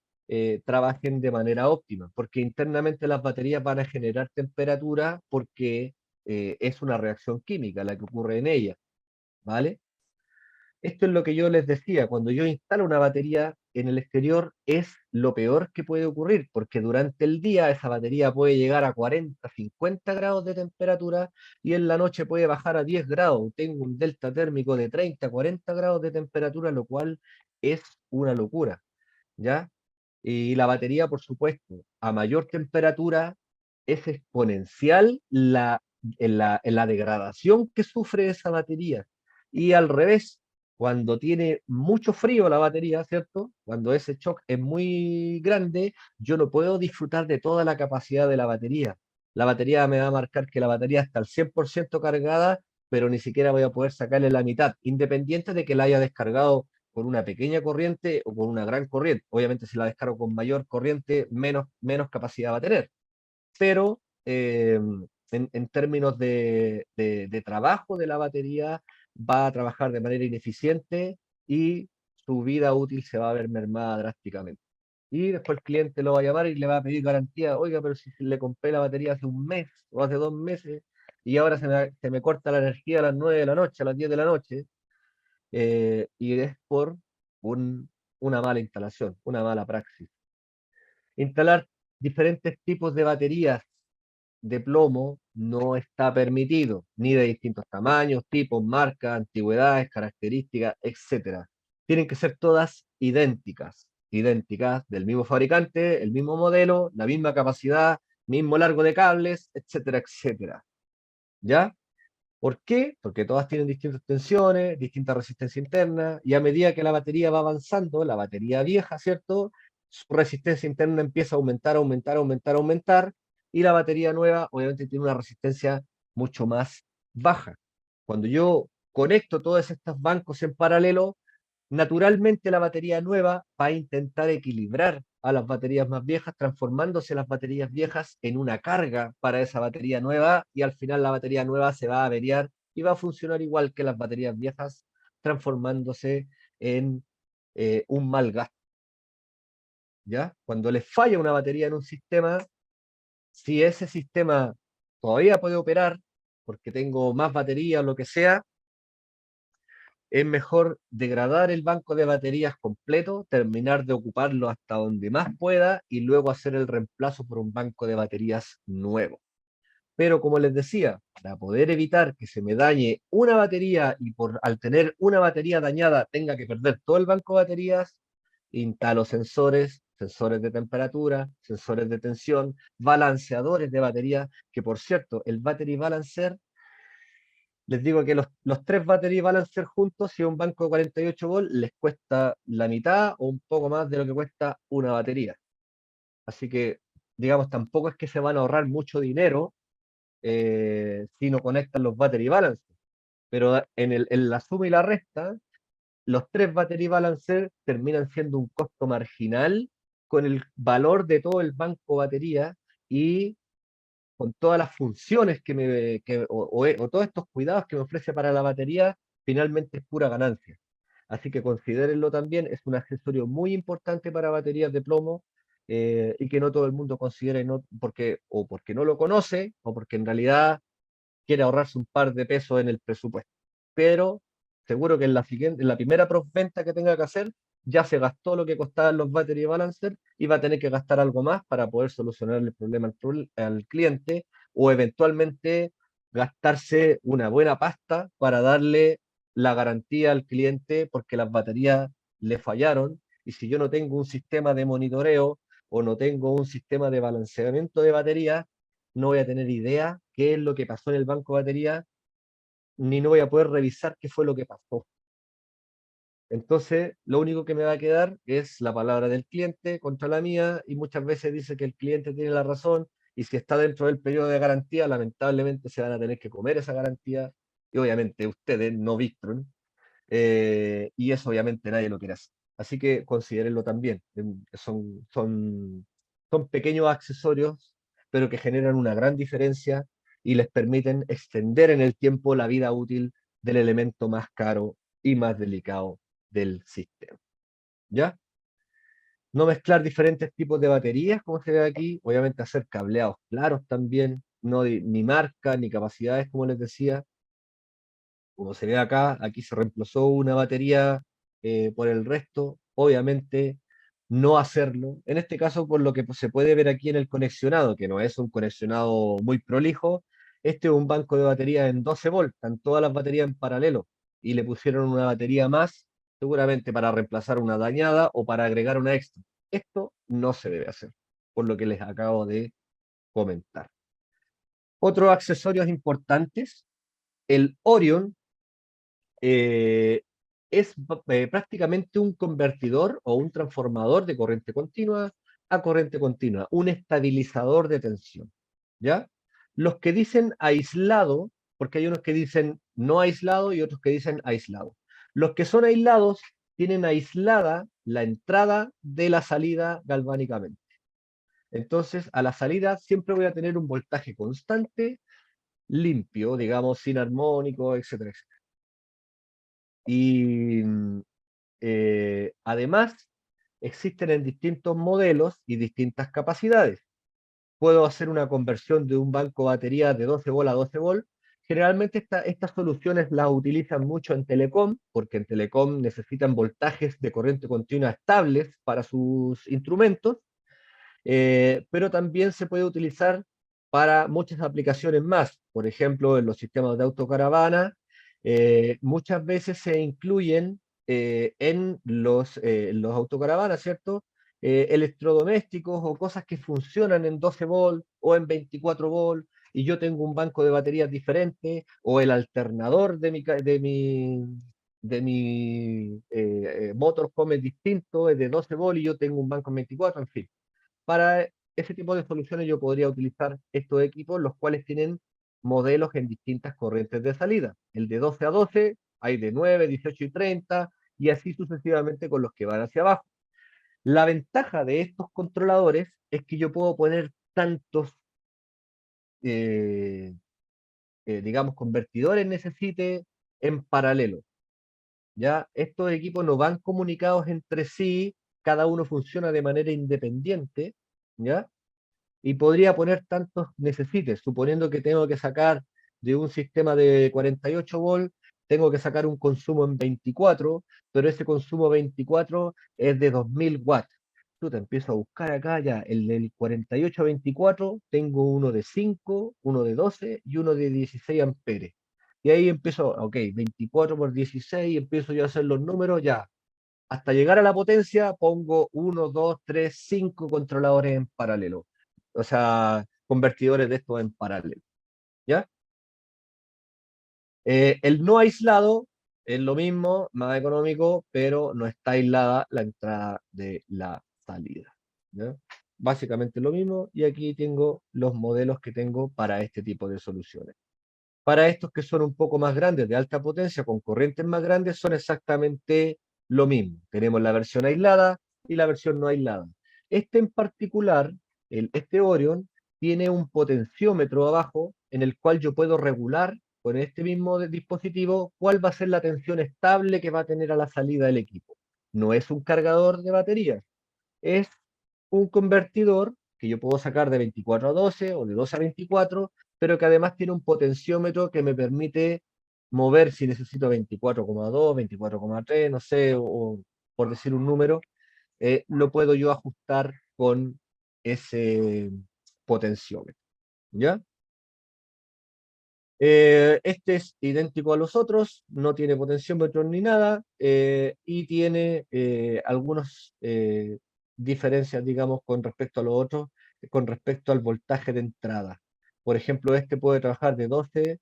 Speaker 2: trabajen de manera óptima, porque internamente las baterías van a generar temperatura porque es una reacción química la que ocurre en ellas, ¿vale? Esto es lo que yo les decía, cuando yo instalo una batería en el exterior es lo peor que puede ocurrir, porque durante el día esa batería puede llegar a 40, 50 grados de temperatura y en la noche puede bajar a 10 grados. Tengo un delta térmico de 30, 40 grados de temperatura, lo cual es una locura, ¿ya? Y la batería, por supuesto, a mayor temperatura es exponencial en la degradación que sufre esa batería. Y al revés, cuando tiene mucho frío la batería, ¿cierto? Cuando ese shock es muy grande, yo no puedo disfrutar de toda la capacidad de la batería. La batería me va a marcar que la batería está al 100% cargada, pero ni siquiera voy a poder sacarle la mitad, independiente de que la haya descargado con una pequeña corriente o con una gran corriente. Obviamente, si la descargo con mayor corriente, menos capacidad va a tener. Pero en términos de trabajo de la batería, va a trabajar de manera ineficiente y su vida útil se va a ver mermada drásticamente. Y después el cliente lo va a llamar y le va a pedir garantía. Oiga, pero si le compré la batería hace un mes o hace 2 meses y ahora se me corta la energía a las 9 de la noche, a las 10 de la noche, y es por una mala instalación, una mala praxis. Instalar diferentes tipos de baterías de plomo no está permitido, ni de distintos tamaños, tipos, marcas, antigüedades, características, etcétera. Tienen que ser todas idénticas, del mismo fabricante, el mismo modelo, la misma capacidad, mismo largo de cables, etcétera, etcétera. ¿Ya? ¿Por qué? Porque todas tienen distintas tensiones, distinta resistencia interna, y a medida que la batería va avanzando, la batería vieja, ¿cierto? Su resistencia interna empieza a aumentar, aumentar, aumentar, aumentar, y la batería nueva obviamente tiene una resistencia mucho más baja. Cuando yo conecto todos estos bancos en paralelo, naturalmente la batería nueva va a intentar equilibrar a las baterías más viejas, transformándose las baterías viejas en una carga para esa batería nueva y al final la batería nueva se va a averiar y va a funcionar igual que las baterías viejas, transformándose en un mal gasto, ¿ya? Cuando les falla una batería en un sistema, si ese sistema todavía puede operar, porque tengo más batería o lo que sea, es mejor degradar el banco de baterías completo, terminar de ocuparlo hasta donde más pueda y luego hacer el reemplazo por un banco de baterías nuevo. Pero como les decía, para poder evitar que se me dañe una batería y al tener una batería dañada tenga que perder todo el banco de baterías, instalo sensores sensores de temperatura, sensores de tensión, balanceadores de batería, que por cierto, el battery balancer, les digo que los tres battery balancer juntos, si es un banco de 48 volts, les cuesta la mitad o un poco más de lo que cuesta una batería. Así que, digamos, tampoco es que se van a ahorrar mucho dinero si no conectan los battery balancer. Pero en la suma y la resta, los tres battery balancer terminan siendo un costo marginal con el valor de todo el banco batería y con todas las funciones o todos estos cuidados que me ofrece para la batería, finalmente es pura ganancia. Así que considérenlo también, es un accesorio muy importante para baterías de plomo y que no todo el mundo considera o porque no lo conoce o porque en realidad quiere ahorrarse un par de pesos en el presupuesto. Pero seguro que en la primera venta que tenga que hacer, ya se gastó lo que costaban los battery balancer y va a tener que gastar algo más para poder solucionar el problema al cliente o eventualmente gastarse una buena pasta para darle la garantía al cliente porque las baterías le fallaron y si yo no tengo un sistema de monitoreo o no tengo un sistema de balanceamiento de batería, no voy a tener idea qué es lo que pasó en el banco de batería, ni no voy a poder revisar qué fue lo que pasó. Entonces, lo único que me va a quedar es la palabra del cliente contra la mía, y muchas veces dice que el cliente tiene la razón, y si está dentro del periodo de garantía, lamentablemente se van a tener que comer esa garantía, y obviamente ustedes, no Victron, y eso obviamente nadie lo quiere hacer. Así que considérenlo también. Son pequeños accesorios, pero que generan una gran diferencia y les permiten extender en el tiempo la vida útil del elemento más caro y más delicado del sistema. ¿Ya? No mezclar diferentes tipos de baterías, como se ve aquí. Obviamente hacer cableados claros también, ni marca ni capacidades, como les decía. Como se ve acá, aquí se reemplazó una batería por el resto, obviamente no hacerlo. En este caso, por lo que se puede ver aquí en el conexionado, que no es un conexionado muy prolijo, este es un banco de batería en 12 volts, están todas las baterías en paralelo, y le pusieron una batería más, seguramente para reemplazar una dañada o para agregar una extra. Esto no se debe hacer, por lo que les acabo de comentar. Otros accesorios importantes, el Orion eh, es prácticamente un convertidor o un transformador de corriente continua a corriente continua, un estabilizador de tensión, ¿ya? Los que dicen aislado, porque hay unos que dicen no aislado y otros que dicen aislado. Los que son aislados tienen aislada la entrada de la salida galvánicamente. Entonces, a la salida siempre voy a tener un voltaje constante, limpio, digamos, sin armónico, etcétera, etcétera. Y además, existen en distintos modelos y distintas capacidades. Puedo hacer una conversión de un banco de batería de 12 volt a 12 volt. Generalmente estas soluciones las utilizan mucho en telecom, porque en telecom necesitan voltajes de corriente continua estables para sus instrumentos, pero también se puede utilizar para muchas aplicaciones más. Por ejemplo, en los sistemas de autocaravana, muchas veces se incluyen en los autocaravanas, ¿cierto? Electrodomésticos o cosas que funcionan en 12 volt o en 24 volt, y yo tengo un banco de baterías diferente, o el alternador de mi motorhome es distinto, es de 12 volt y yo tengo un banco en 24, en fin. Para ese tipo de soluciones yo podría utilizar estos equipos, los cuales tienen modelos en distintas corrientes de salida. El de 12 a 12, hay de 9, 18 y 30, y así sucesivamente con los que van hacia abajo. La ventaja de estos controladores es que yo puedo poner tantos, eh, digamos, convertidores necesite en paralelo. ¿Ya? Estos equipos no van comunicados entre sí, cada uno funciona de manera independiente, ¿ya? Y podría poner tantos necesites, suponiendo que tengo que sacar de un sistema de 48 volts, tengo que sacar un consumo en 24, pero ese consumo 24 es de 2000 watts. Tú te empiezo a buscar acá ya, el del 48 a 24, tengo uno de 5, uno de 12 y uno de 16 amperes. Y ahí empiezo, ok, 24 por 16, empiezo yo a hacer los números, ya, hasta llegar a la potencia pongo 1, 2, 3, 5 controladores en paralelo. O sea, convertidores de estos en paralelo. ¿Ya? El no aislado es lo mismo, más económico, pero no está aislada la entrada de la salida. ¿Ya? Básicamente lo mismo, y aquí tengo los modelos que tengo para este tipo de soluciones. Para estos que son un poco más grandes, de alta potencia, con corrientes más grandes, son exactamente lo mismo. Tenemos la versión aislada y la versión no aislada. Este en particular, este Orion, tiene un potenciómetro abajo en el cual yo puedo regular con este mismo dispositivo cuál va a ser la tensión estable que va a tener a la salida del equipo. No es un cargador de baterías, es un convertidor que yo puedo sacar de 24 a 12 o de 12 a 24, pero que además tiene un potenciómetro que me permite mover si necesito 24,2, 24,3, no sé, o por decir un número, lo puedo yo ajustar con ese potenciómetro. ¿Ya? Este es idéntico a los otros, no tiene potenciómetro ni nada, y tiene algunas diferencias, digamos, con respecto a los otros, con respecto al voltaje de entrada. Por ejemplo, este puede trabajar de 12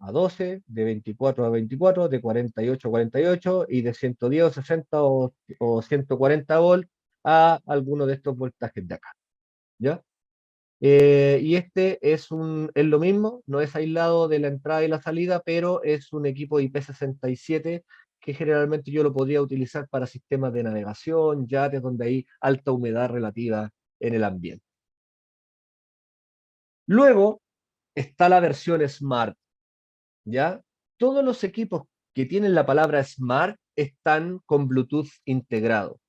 Speaker 2: a 12, de 24 a 24, de 48 a 48, y de 110 o 60 o 140 volts a alguno de estos voltajes de acá. ¿Ya? Y este es lo mismo, no es aislado de la entrada y la salida, pero es un equipo IP67 que generalmente yo lo podría utilizar para sistemas de navegación, yates donde hay alta humedad relativa en el ambiente. Luego está la versión Smart, ¿ya? Todos los equipos que tienen la palabra Smart están con Bluetooth integrado.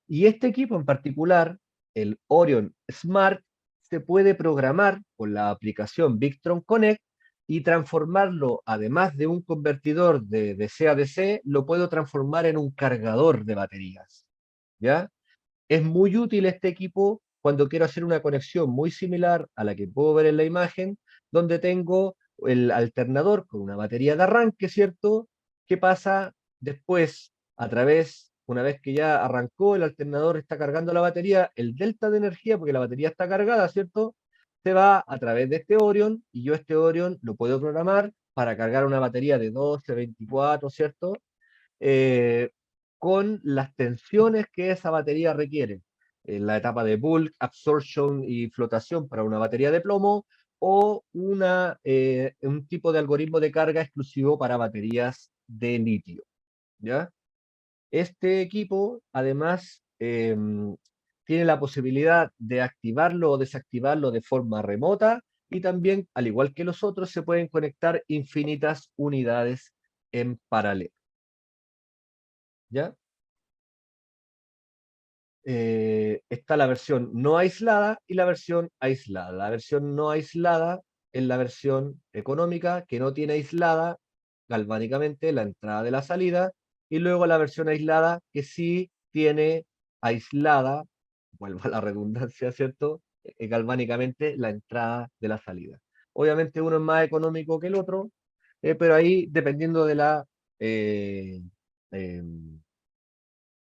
Speaker 2: Y este equipo en particular, el Orion Smart, se puede programar con la aplicación Victron Connect y transformarlo, además de un convertidor de DC a DC, lo puedo transformar en un cargador de baterías. ¿Ya? Es muy útil este equipo cuando quiero hacer una conexión muy similar a la que puedo ver en la imagen, donde tengo el alternador con una batería de arranque, ¿cierto? ¿Qué pasa después? A través, una vez que ya arrancó, el alternador está cargando la batería, el delta de energía, porque la batería está cargada, ¿cierto? Se va a través de este Orion, y yo este Orion lo puedo programar para cargar una batería de 12, 24, ¿cierto? eh, con las tensiones que esa batería requiere. En la etapa de bulk, absorption y flotación para una batería de plomo, o un tipo de algoritmo de carga exclusivo para baterías de litio. ¿Ya? Este equipo, además, tiene la posibilidad de activarlo o desactivarlo de forma remota, y también, al igual que los otros, se pueden conectar infinitas unidades en paralelo. ¿Ya? Está la versión no aislada y la versión aislada. La versión no aislada es la versión económica que no tiene aislada galvánicamente la entrada de la salida, y luego la versión aislada que sí tiene aislada, vuelvo a la redundancia, ¿cierto? Galvánicamente la entrada de la salida. Obviamente uno es más económico que el otro, pero ahí dependiendo de la eh, em,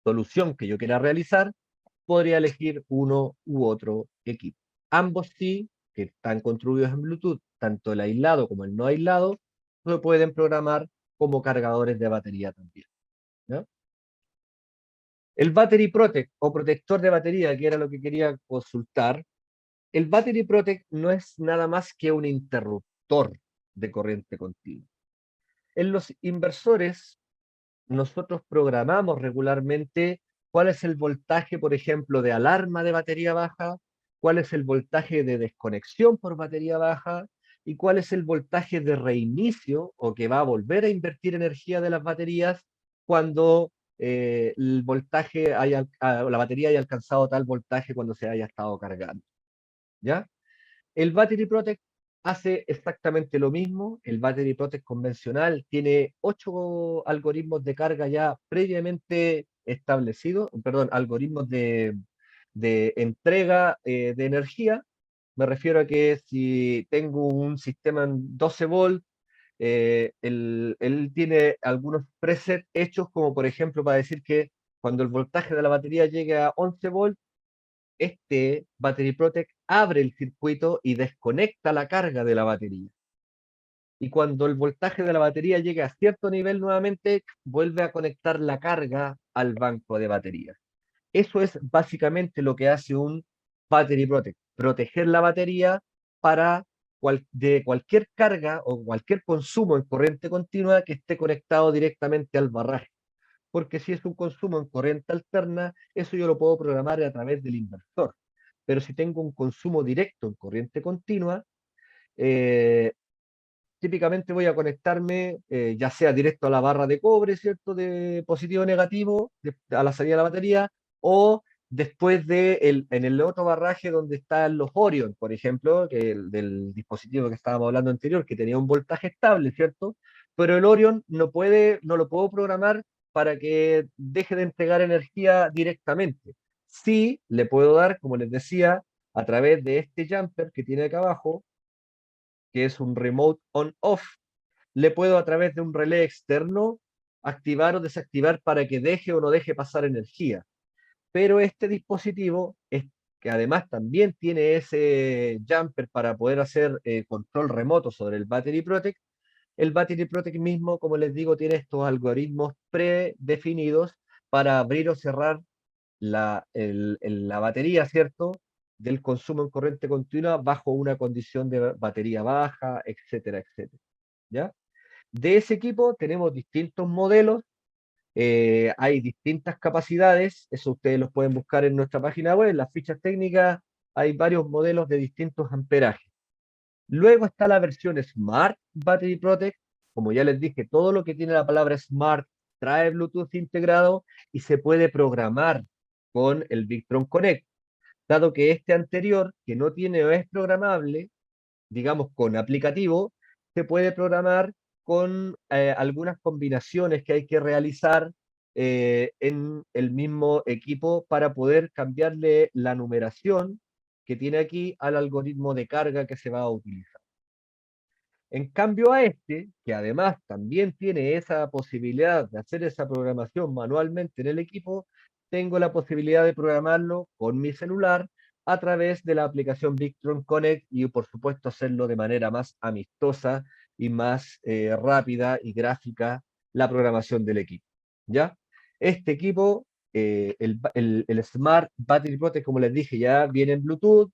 Speaker 2: solución que yo quiera realizar, podría elegir uno u otro equipo. Ambos sí, que están construidos en Bluetooth, tanto el aislado como el no aislado, se pueden programar como cargadores de batería también. ¿Ya? El Battery Protect o protector de batería, que era lo que quería consultar, el Battery Protect no es nada más que un interruptor de corriente continua. En los inversores, nosotros programamos regularmente cuál es el voltaje, por ejemplo, de alarma de batería baja, cuál es el voltaje de desconexión por batería baja, y cuál es el voltaje de reinicio o que va a volver a invertir energía de las baterías cuando el voltaje la batería haya alcanzado tal voltaje cuando se haya estado cargando. ¿Ya? El Battery Protect hace exactamente lo mismo. El Battery Protect convencional tiene 8 algoritmos de carga ya previamente establecidos, perdón, algoritmos de entrega de energía. Me refiero a que si tengo un sistema en 12 volts Él tiene algunos presets hechos, como por ejemplo para decir que cuando el voltaje de la batería llegue a 11 volts, este Battery Protect abre el circuito y desconecta la carga de la batería. Y cuando el voltaje de la batería llegue a cierto nivel nuevamente, vuelve a conectar la carga al banco de baterías. Eso es básicamente lo que hace un Battery Protect, proteger la batería para de cualquier carga o cualquier consumo en corriente continua que esté conectado directamente al barraje. Porque si es un consumo en corriente alterna, eso yo lo puedo programar a través del inversor. Pero si tengo un consumo directo en corriente continua, eh, típicamente voy a conectarme ya sea directo a la barra de cobre, ¿cierto? De positivo o negativo, a la salida de la batería, o después en el otro barraje donde están los Orion, por ejemplo, que del dispositivo que estábamos hablando anterior, que tenía un voltaje estable, ¿cierto? Pero el Orion no lo puedo programar para que deje de entregar energía directamente. Sí, le puedo dar, como les decía, a través de este jumper que tiene acá abajo, que es un remote on-off, le puedo a través de un relé externo activar o desactivar para que deje o no deje pasar energía. Pero este dispositivo, que además también tiene ese jumper para poder hacer control remoto sobre el Battery Protect mismo, como les digo, tiene estos algoritmos predefinidos para abrir o cerrar la batería, ¿cierto? Del consumo en corriente continua bajo una condición de batería baja, etcétera, etcétera. ¿Ya? De ese equipo tenemos distintos modelos, hay distintas capacidades, eso ustedes los pueden buscar en nuestra página web, en las fichas técnicas hay varios modelos de distintos amperajes. Luego está la versión Smart Battery Protect, como ya les dije, todo lo que tiene la palabra Smart trae Bluetooth integrado y se puede programar con el Victron Connect, dado que este anterior, que no tiene o es programable, digamos, con aplicativo, se puede programar con algunas combinaciones que hay que realizar en el mismo equipo para poder cambiarle la numeración que tiene aquí al algoritmo de carga que se va a utilizar. En cambio a este, que además también tiene esa posibilidad de hacer esa programación manualmente en el equipo, tengo la posibilidad de programarlo con mi celular a través de la aplicación Victron Connect y por supuesto hacerlo de manera más amistosa y más rápida y gráfica la programación del equipo. ¿Ya? Este equipo, el Smart Battery Protect, como les dije, ya viene en Bluetooth,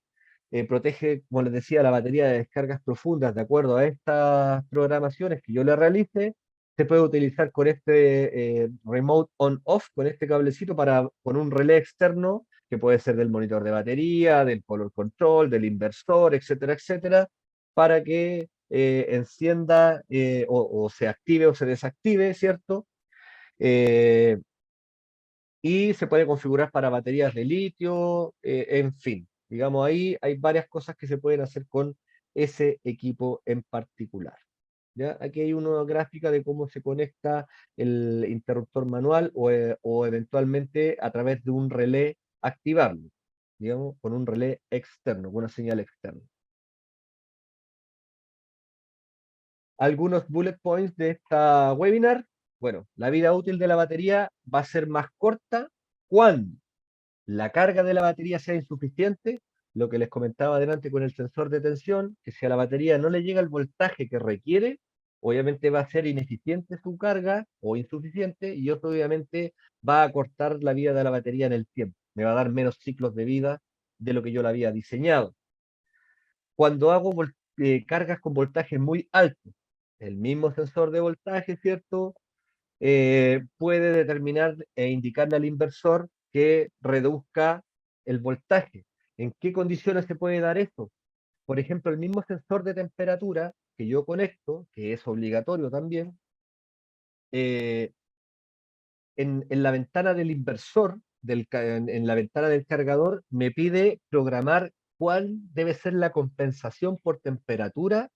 Speaker 2: protege, como les decía, la batería de descargas profundas de acuerdo a estas programaciones que yo le realice. Se puede utilizar con este remote on-off, con este cablecito con un relé externo, que puede ser del monitor de batería, del color control, del inversor, etcétera, etcétera, para que encienda o se active o se desactive, ¿cierto? Eh, y se puede configurar para baterías de litio, en fin, digamos ahí hay varias cosas que se pueden hacer con ese equipo en particular. ¿Ya? Aquí hay una gráfica de cómo se conecta el interruptor manual o eventualmente a través de un relé activable, digamos, con un relé externo, con una señal externa. Algunos bullet points de esta webinar. Bueno, la vida útil de la batería va a ser más corta cuando la carga de la batería sea insuficiente, lo que les comentaba adelante con el sensor de tensión, que si a la batería no le llega el voltaje que requiere, obviamente va a ser ineficiente su carga o insuficiente y eso obviamente va a cortar la vida de la batería en el tiempo. Me va a dar menos ciclos de vida de lo que yo la había diseñado. Cuando hago cargas con voltaje muy alto, el mismo sensor de voltaje, ¿cierto? Puede determinar e indicarle al inversor que reduzca el voltaje. ¿En qué condiciones se puede dar esto? Por ejemplo, el mismo sensor de temperatura que yo conecto, que es obligatorio también, eh, en la ventana del inversor, en la ventana del cargador, me pide programar cuál debe ser la compensación por temperatura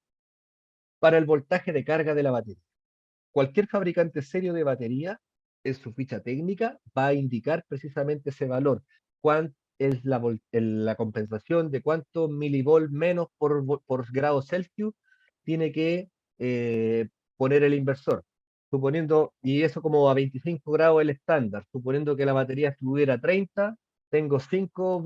Speaker 2: para el voltaje de carga de la batería. Cualquier fabricante serio de batería, en su ficha técnica, va a indicar precisamente ese valor. ¿Cuál es la compensación de cuántos milivolt menos por grado Celsius tiene que poner el inversor. Suponiendo, y eso como a 25 grados el estándar, suponiendo que la batería estuviera a 30, tengo 5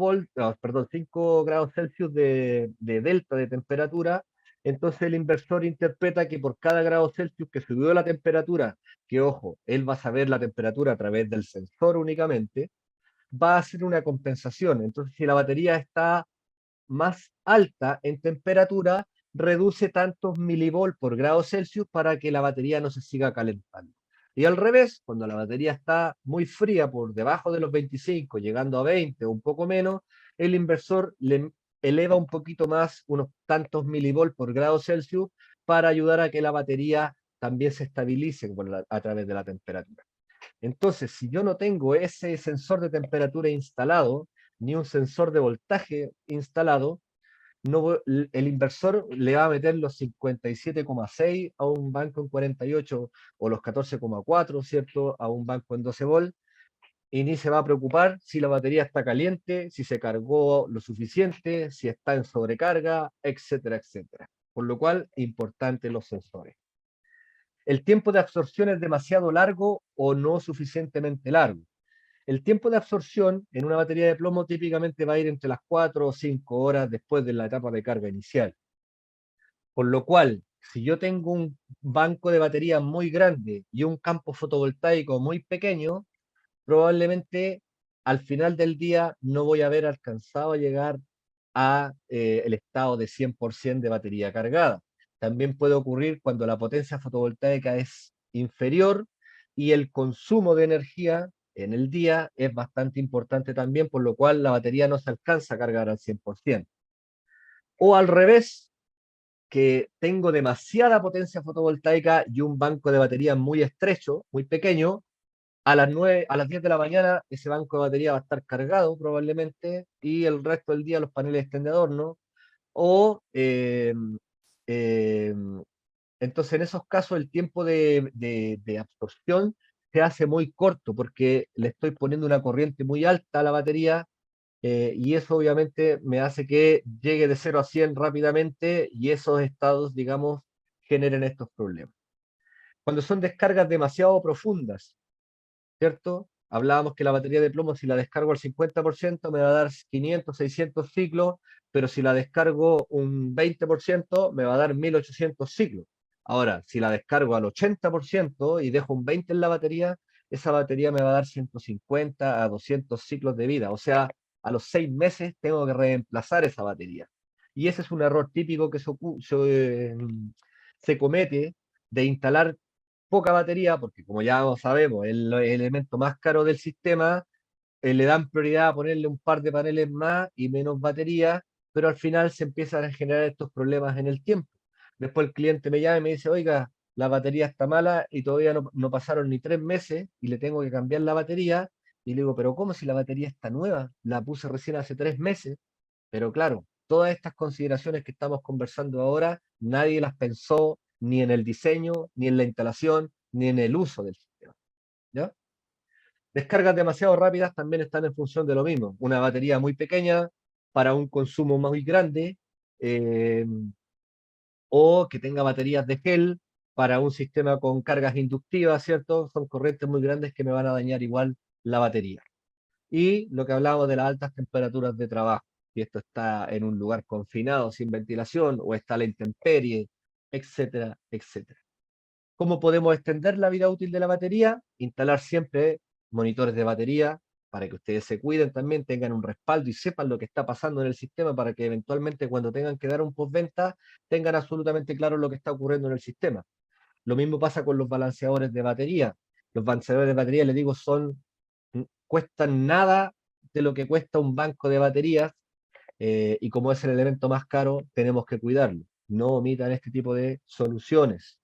Speaker 2: perdón, 5 grados Celsius de delta de temperatura. Entonces el inversor interpreta que por cada grado Celsius que subió la temperatura, que ojo, él va a saber la temperatura a través del sensor únicamente, va a hacer una compensación. Entonces, si la batería está más alta en temperatura, reduce tantos milivolts por grado Celsius para que la batería no se siga calentando. Y al revés, cuando la batería está muy fría por debajo de los 25, llegando a 20 o un poco menos, el inversor le eleva un poquito más, unos tantos milivolts por grado Celsius, para ayudar a que la batería también se estabilice a través de la temperatura. Entonces, si yo no tengo ese sensor de temperatura instalado, ni un sensor de voltaje instalado, no, el inversor le va a meter los 57,6 a un banco en 48 o los 14,4, ¿cierto? A un banco en 12 volt y ni se va a preocupar si la batería está caliente, si se cargó lo suficiente, si está en sobrecarga, etcétera, etcétera. Por lo cual, importante los sensores. El tiempo de absorción es demasiado largo o no suficientemente largo. El tiempo de absorción en una batería de plomo típicamente va a ir entre las 4 o 5 horas después de la etapa de carga inicial. Por lo cual, si yo tengo un banco de batería muy grande y un campo fotovoltaico muy pequeño, probablemente al final del día no voy a haber alcanzado a llegar a el estado de 100% de batería cargada. También puede ocurrir cuando la potencia fotovoltaica es inferior y el consumo de energía en el día es bastante importante también, por lo cual la batería no se alcanza a cargar al 100%. O al revés, que tengo demasiada potencia fotovoltaica y un banco de batería muy estrecho, muy pequeño, a las 9, a las 10 de la mañana ese banco de batería va a estar cargado probablemente y el resto del día los paneles estén de adorno. O eh, entonces en esos casos el tiempo de absorción se hace muy corto porque le estoy poniendo una corriente muy alta a la batería y eso obviamente me hace que llegue de 0 a 100 rápidamente y esos estados, digamos, generen estos problemas. Cuando son descargas demasiado profundas, ¿cierto? Hablábamos que la batería de plomo, si la descargo al 50%, me va a dar 500, 600 ciclos, pero si la descargo un 20%, me va a dar 1800 ciclos. Ahora, si la descargo al 80% y dejo un 20 en la batería, esa batería me va a dar 150 a 200 ciclos de vida. O sea, a los 6 meses tengo que reemplazar esa batería. Y ese es un error típico que se comete de instalar poca batería, porque como ya sabemos, es el elemento más caro del sistema, le dan prioridad a ponerle un par de paneles más y menos batería, pero al final se empiezan a generar estos problemas en el tiempo. Después el cliente me llama y me dice, oiga, la batería está mala y todavía no pasaron ni 3 meses y le tengo que cambiar la batería. Y le digo, pero ¿cómo si la batería está nueva? La puse recién hace 3 meses. Pero claro, todas estas consideraciones que estamos conversando ahora, nadie las pensó ni en el diseño, ni en la instalación, ni en el uso del sistema. ¿Ya? Descargas demasiado rápidas también están en función de lo mismo. Una batería muy pequeña para un consumo muy grande, eh, o que tenga baterías de gel para un sistema con cargas inductivas, ¿cierto? Son corrientes muy grandes que me van a dañar igual la batería. Y lo que hablábamos de las altas temperaturas de trabajo, si esto está en un lugar confinado, sin ventilación, o está a la intemperie, etcétera, etcétera. ¿Cómo podemos extender la vida útil de la batería? Instalar siempre monitores de batería para que ustedes se cuiden también, tengan un respaldo y sepan lo que está pasando en el sistema para que eventualmente cuando tengan que dar un postventa tengan absolutamente claro lo que está ocurriendo en el sistema. Lo mismo pasa con los balanceadores de batería. Los balanceadores de batería, les digo, cuestan nada de lo que cuesta un banco de baterías y como es el elemento más caro, tenemos que cuidarlo. No omitan este tipo de soluciones.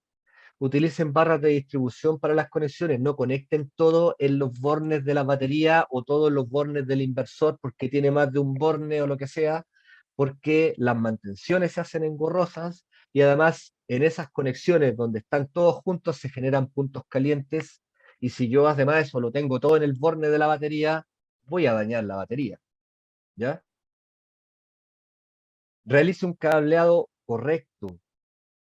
Speaker 2: Utilicen barras de distribución para las conexiones, no conecten todo en los bornes de la batería o todos los bornes del inversor porque tiene más de un borne o lo que sea, porque las mantenciones se hacen engorrosas y además en esas conexiones donde están todos juntos se generan puntos calientes y si yo además eso lo tengo todo en el borne de la batería, voy a dañar la batería, ¿ya? Realice un cableado correcto.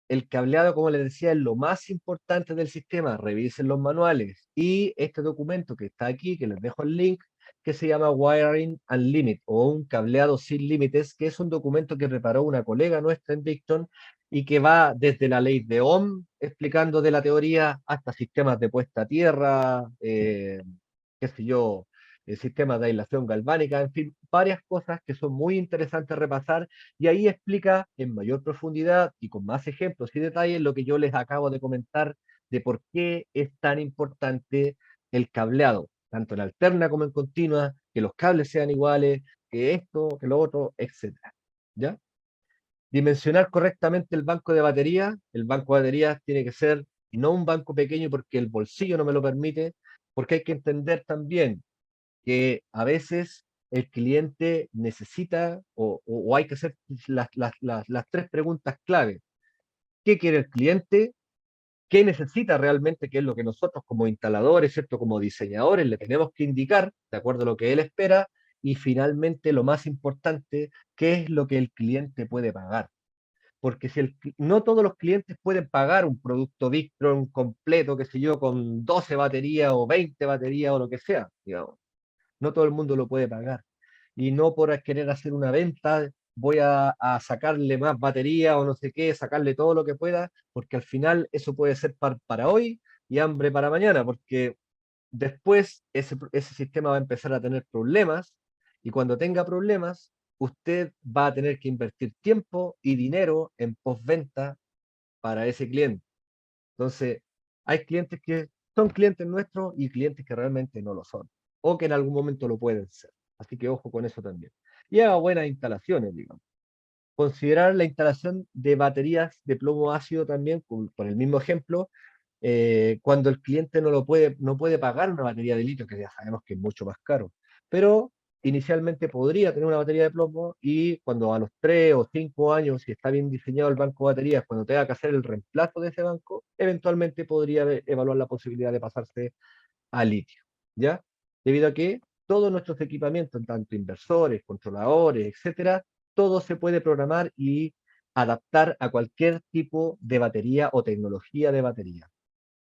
Speaker 2: el cableado, como les decía, es lo más importante del sistema. Revisen los manuales. Y este documento que está aquí, que les dejo el link, que se llama Wiring Unlimited o un cableado sin límites, que es un documento que preparó una colega nuestra en Victon y que va desde la ley de Ohm, explicando de la teoría, hasta sistemas de puesta a tierra, qué sé yo, sistemas de aislación galvánica, en fin, varias cosas que son muy interesantes repasar, y ahí explica en mayor profundidad y con más ejemplos y detalles lo que yo les acabo de comentar de por qué es tan importante el cableado, tanto en alterna como en continua, que los cables sean iguales, que esto, que lo otro, etcétera. ¿Ya? Dimensionar correctamente el banco de baterías. El banco de baterías tiene que ser no un banco pequeño porque el bolsillo no me lo permite, porque hay que entender también que a veces el cliente necesita o hay que hacer las tres preguntas clave. ¿Qué quiere el cliente? ¿Qué necesita realmente? ¿Qué es lo que nosotros como instaladores, ¿cierto? Como diseñadores le tenemos que indicar de acuerdo a lo que él espera? Y finalmente, lo más importante, ¿qué es lo que el cliente puede pagar? Porque si no todos los clientes pueden pagar un producto Victron completo, qué sé yo, con 12 baterías o 20 baterías o lo que sea, digamos. No todo el mundo lo puede pagar. Y no por querer hacer una venta voy a sacarle más batería o no sé qué, sacarle todo lo que pueda, porque al final eso puede ser para hoy y hambre para mañana, porque después ese sistema va a empezar a tener problemas y cuando tenga problemas, usted va a tener que invertir tiempo y dinero en postventa para ese cliente. Entonces, hay clientes que son clientes nuestros y clientes que realmente no lo son, o que en algún momento lo pueden ser. Así que ojo con eso también. Y haga buenas instalaciones, digamos. Considerar la instalación de baterías de plomo ácido también, por el mismo ejemplo, cuando el cliente no puede pagar una batería de litio, que ya sabemos que es mucho más caro. Pero inicialmente podría tener una batería de plomo y cuando a los 3 o 5 años, si está bien diseñado el banco de baterías, cuando tenga que hacer el reemplazo de ese banco, eventualmente podría evaluar la posibilidad de pasarse a litio, ¿ya? Debido a que todos nuestros equipamientos, tanto inversores, controladores, etcétera, todo se puede programar y adaptar a cualquier tipo de batería o tecnología de batería,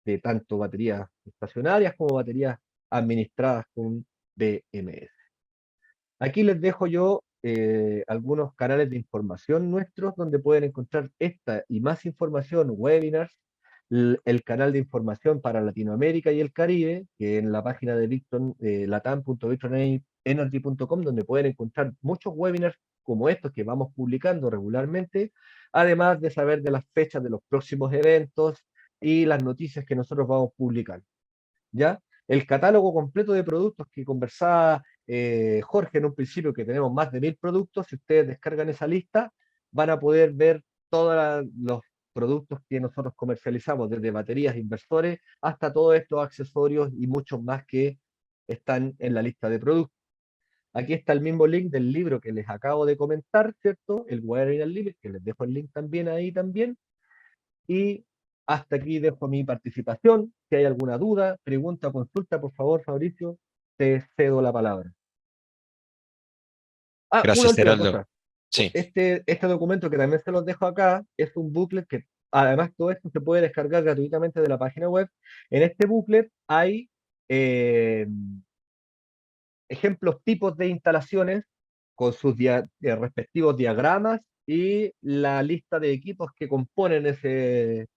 Speaker 2: de tanto baterías estacionarias como baterías administradas con BMS. Aquí les dejo yo algunos canales de información nuestros donde pueden encontrar esta y más información, webinars, el canal de información para Latinoamérica y el Caribe, que en la página de Victon, latam.victorenergy.com, donde pueden encontrar muchos webinars como estos que vamos publicando regularmente, además de saber de las fechas de los próximos eventos y las noticias que nosotros vamos publicando. ¿Ya? El catálogo completo de productos que conversaba Jorge en un principio, que tenemos más de 1000 productos, si ustedes descargan esa lista, van a poder ver todos los productos que nosotros comercializamos, desde baterías, inversores, hasta todos estos accesorios y muchos más que están en la lista de productos. Aquí está el mismo link del libro que les acabo de comentar, ¿cierto? El Wiring Unlimited, que les dejo el link también ahí también. Y hasta aquí dejo mi participación. Si hay alguna duda, pregunta o consulta, por favor, Fabricio, te cedo la palabra. Ah, una
Speaker 1: Gracias,
Speaker 2: última
Speaker 1: Heraldo.
Speaker 2: cosa.
Speaker 1: Sí,
Speaker 2: Este documento que también se los dejo acá es un booklet que, además, todo esto se puede descargar gratuitamente de la página web. En este booklet hay eh, ejemplos tipos de instalaciones con sus respectivos diagramas y la lista de equipos que componen ese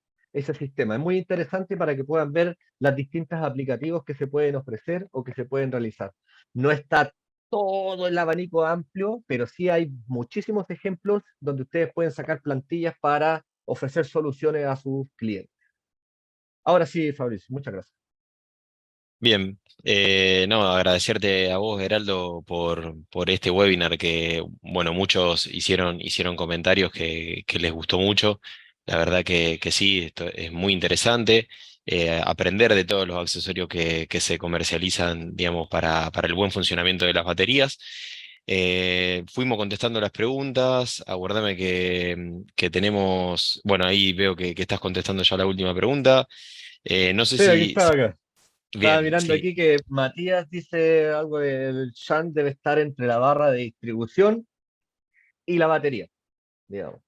Speaker 2: sistema. Es muy interesante para que puedan ver las distintas aplicativos que se pueden ofrecer o que se pueden realizar. No está todo el abanico amplio, pero sí hay muchísimos ejemplos donde ustedes pueden sacar plantillas para ofrecer soluciones a sus clientes. Ahora sí, Fabricio, muchas gracias.
Speaker 1: bien. No, agradecerte a vos, Heraldo, por este webinar que, bueno, muchos hicieron comentarios que les gustó mucho. La verdad que sí, esto es muy interesante. Aprender de todos los accesorios que se comercializan, digamos, para el buen funcionamiento de las baterías. Fuimos contestando las preguntas. Aguardame que tenemos, bueno, ahí veo que estás contestando ya la última pregunta. No sé
Speaker 2: Sí, aquí
Speaker 1: si,
Speaker 2: está, acá. Estaba
Speaker 1: bien,
Speaker 2: mirando
Speaker 1: sí.
Speaker 2: aquí que Matías dice algo del shunt debe estar entre la barra de distribución y la batería, digamos.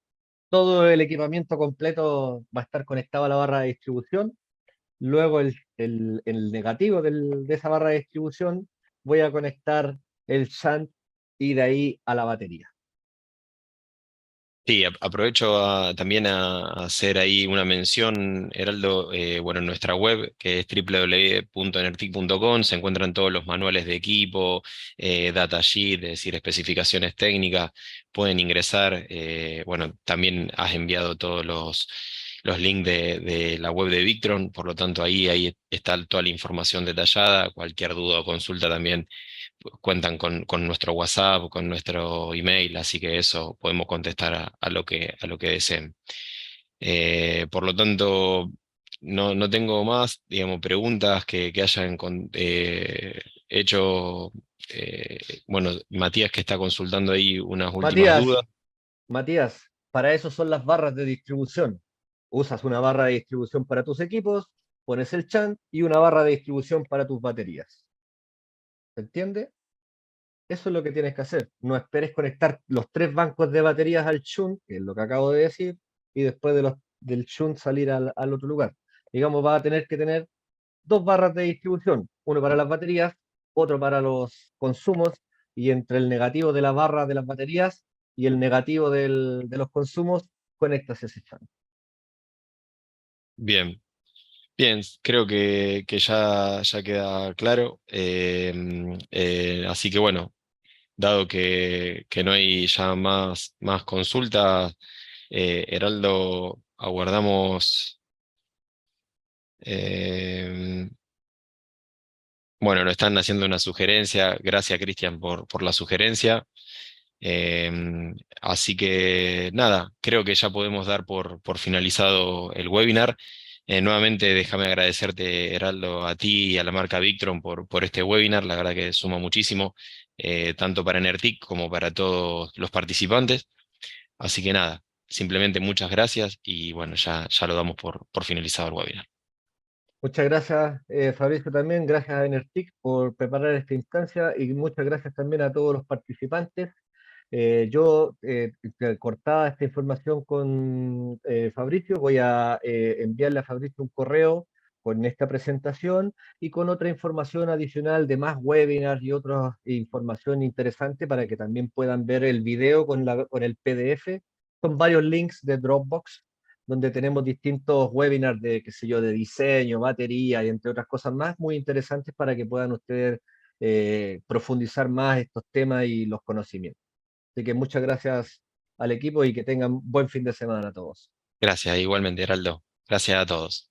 Speaker 2: todo el equipamiento completo va a estar conectado a la barra de distribución. Luego el negativo de esa barra de distribución voy a conectar el shunt y de ahí a la batería.
Speaker 1: Sí, aprovecho también a hacer ahí una mención, Heraldo. Bueno, en nuestra web, que es www.enertic.com, se encuentran todos los manuales de equipo, datasheet, es decir, especificaciones técnicas. Pueden ingresar. Bueno, también has enviado todos los links de la web de Victron, por lo tanto ahí está toda la información detallada. Cualquier duda o consulta también cuentan con nuestro WhatsApp, con nuestro email, así que eso podemos contestar a lo que deseen. Por lo tanto, no tengo más, digamos, preguntas que hayan hecho. Bueno, Matías, que está consultando ahí unas últimas
Speaker 2: Matías,
Speaker 1: dudas.
Speaker 2: Matías, para eso son las barras de distribución. Usas una barra de distribución para tus equipos, pones el shunt y una barra de distribución para tus baterías. ¿Se entiende? Eso es lo que tienes que hacer. No esperes conectar los tres bancos de baterías al shunt, que es lo que acabo de decir, y después del shunt salir al otro lugar. Digamos, va a tener que tener dos barras de distribución, uno para las baterías, otro para los consumos, y entre el negativo de la barra de las baterías y el negativo de los consumos, conectas ese shunt.
Speaker 1: Bien. Bien, creo que ya queda claro. Así que bueno, dado que no hay ya más consultas, Heraldo, aguardamos. eh, bueno, nos están haciendo una sugerencia. Gracias, Cristian, por la sugerencia. Así que nada, creo que ya podemos dar por finalizado el webinar. Nuevamente, déjame agradecerte, Heraldo, a ti y a la marca Victron por este webinar. La verdad que suma muchísimo, tanto para Enertic como para todos los participantes. Así que nada, simplemente muchas gracias y bueno, ya lo damos por finalizado el webinar.
Speaker 2: Muchas gracias, Fabricio, también. Gracias a Enertic por preparar esta instancia y muchas gracias también a todos los participantes. Yo cortaba esta información con Fabricio, voy a enviarle a Fabricio un correo con esta presentación y con otra información adicional de más webinars y otra información interesante para que también puedan ver el video con el PDF. Son varios links de Dropbox donde tenemos distintos webinars de, qué sé yo, de diseño, batería y entre otras cosas más muy interesantes para que puedan ustedes profundizar más estos temas y los conocimientos. Así que muchas gracias al equipo y que tengan buen fin de semana a todos.
Speaker 1: Gracias, igualmente, Heraldo. Gracias a todos.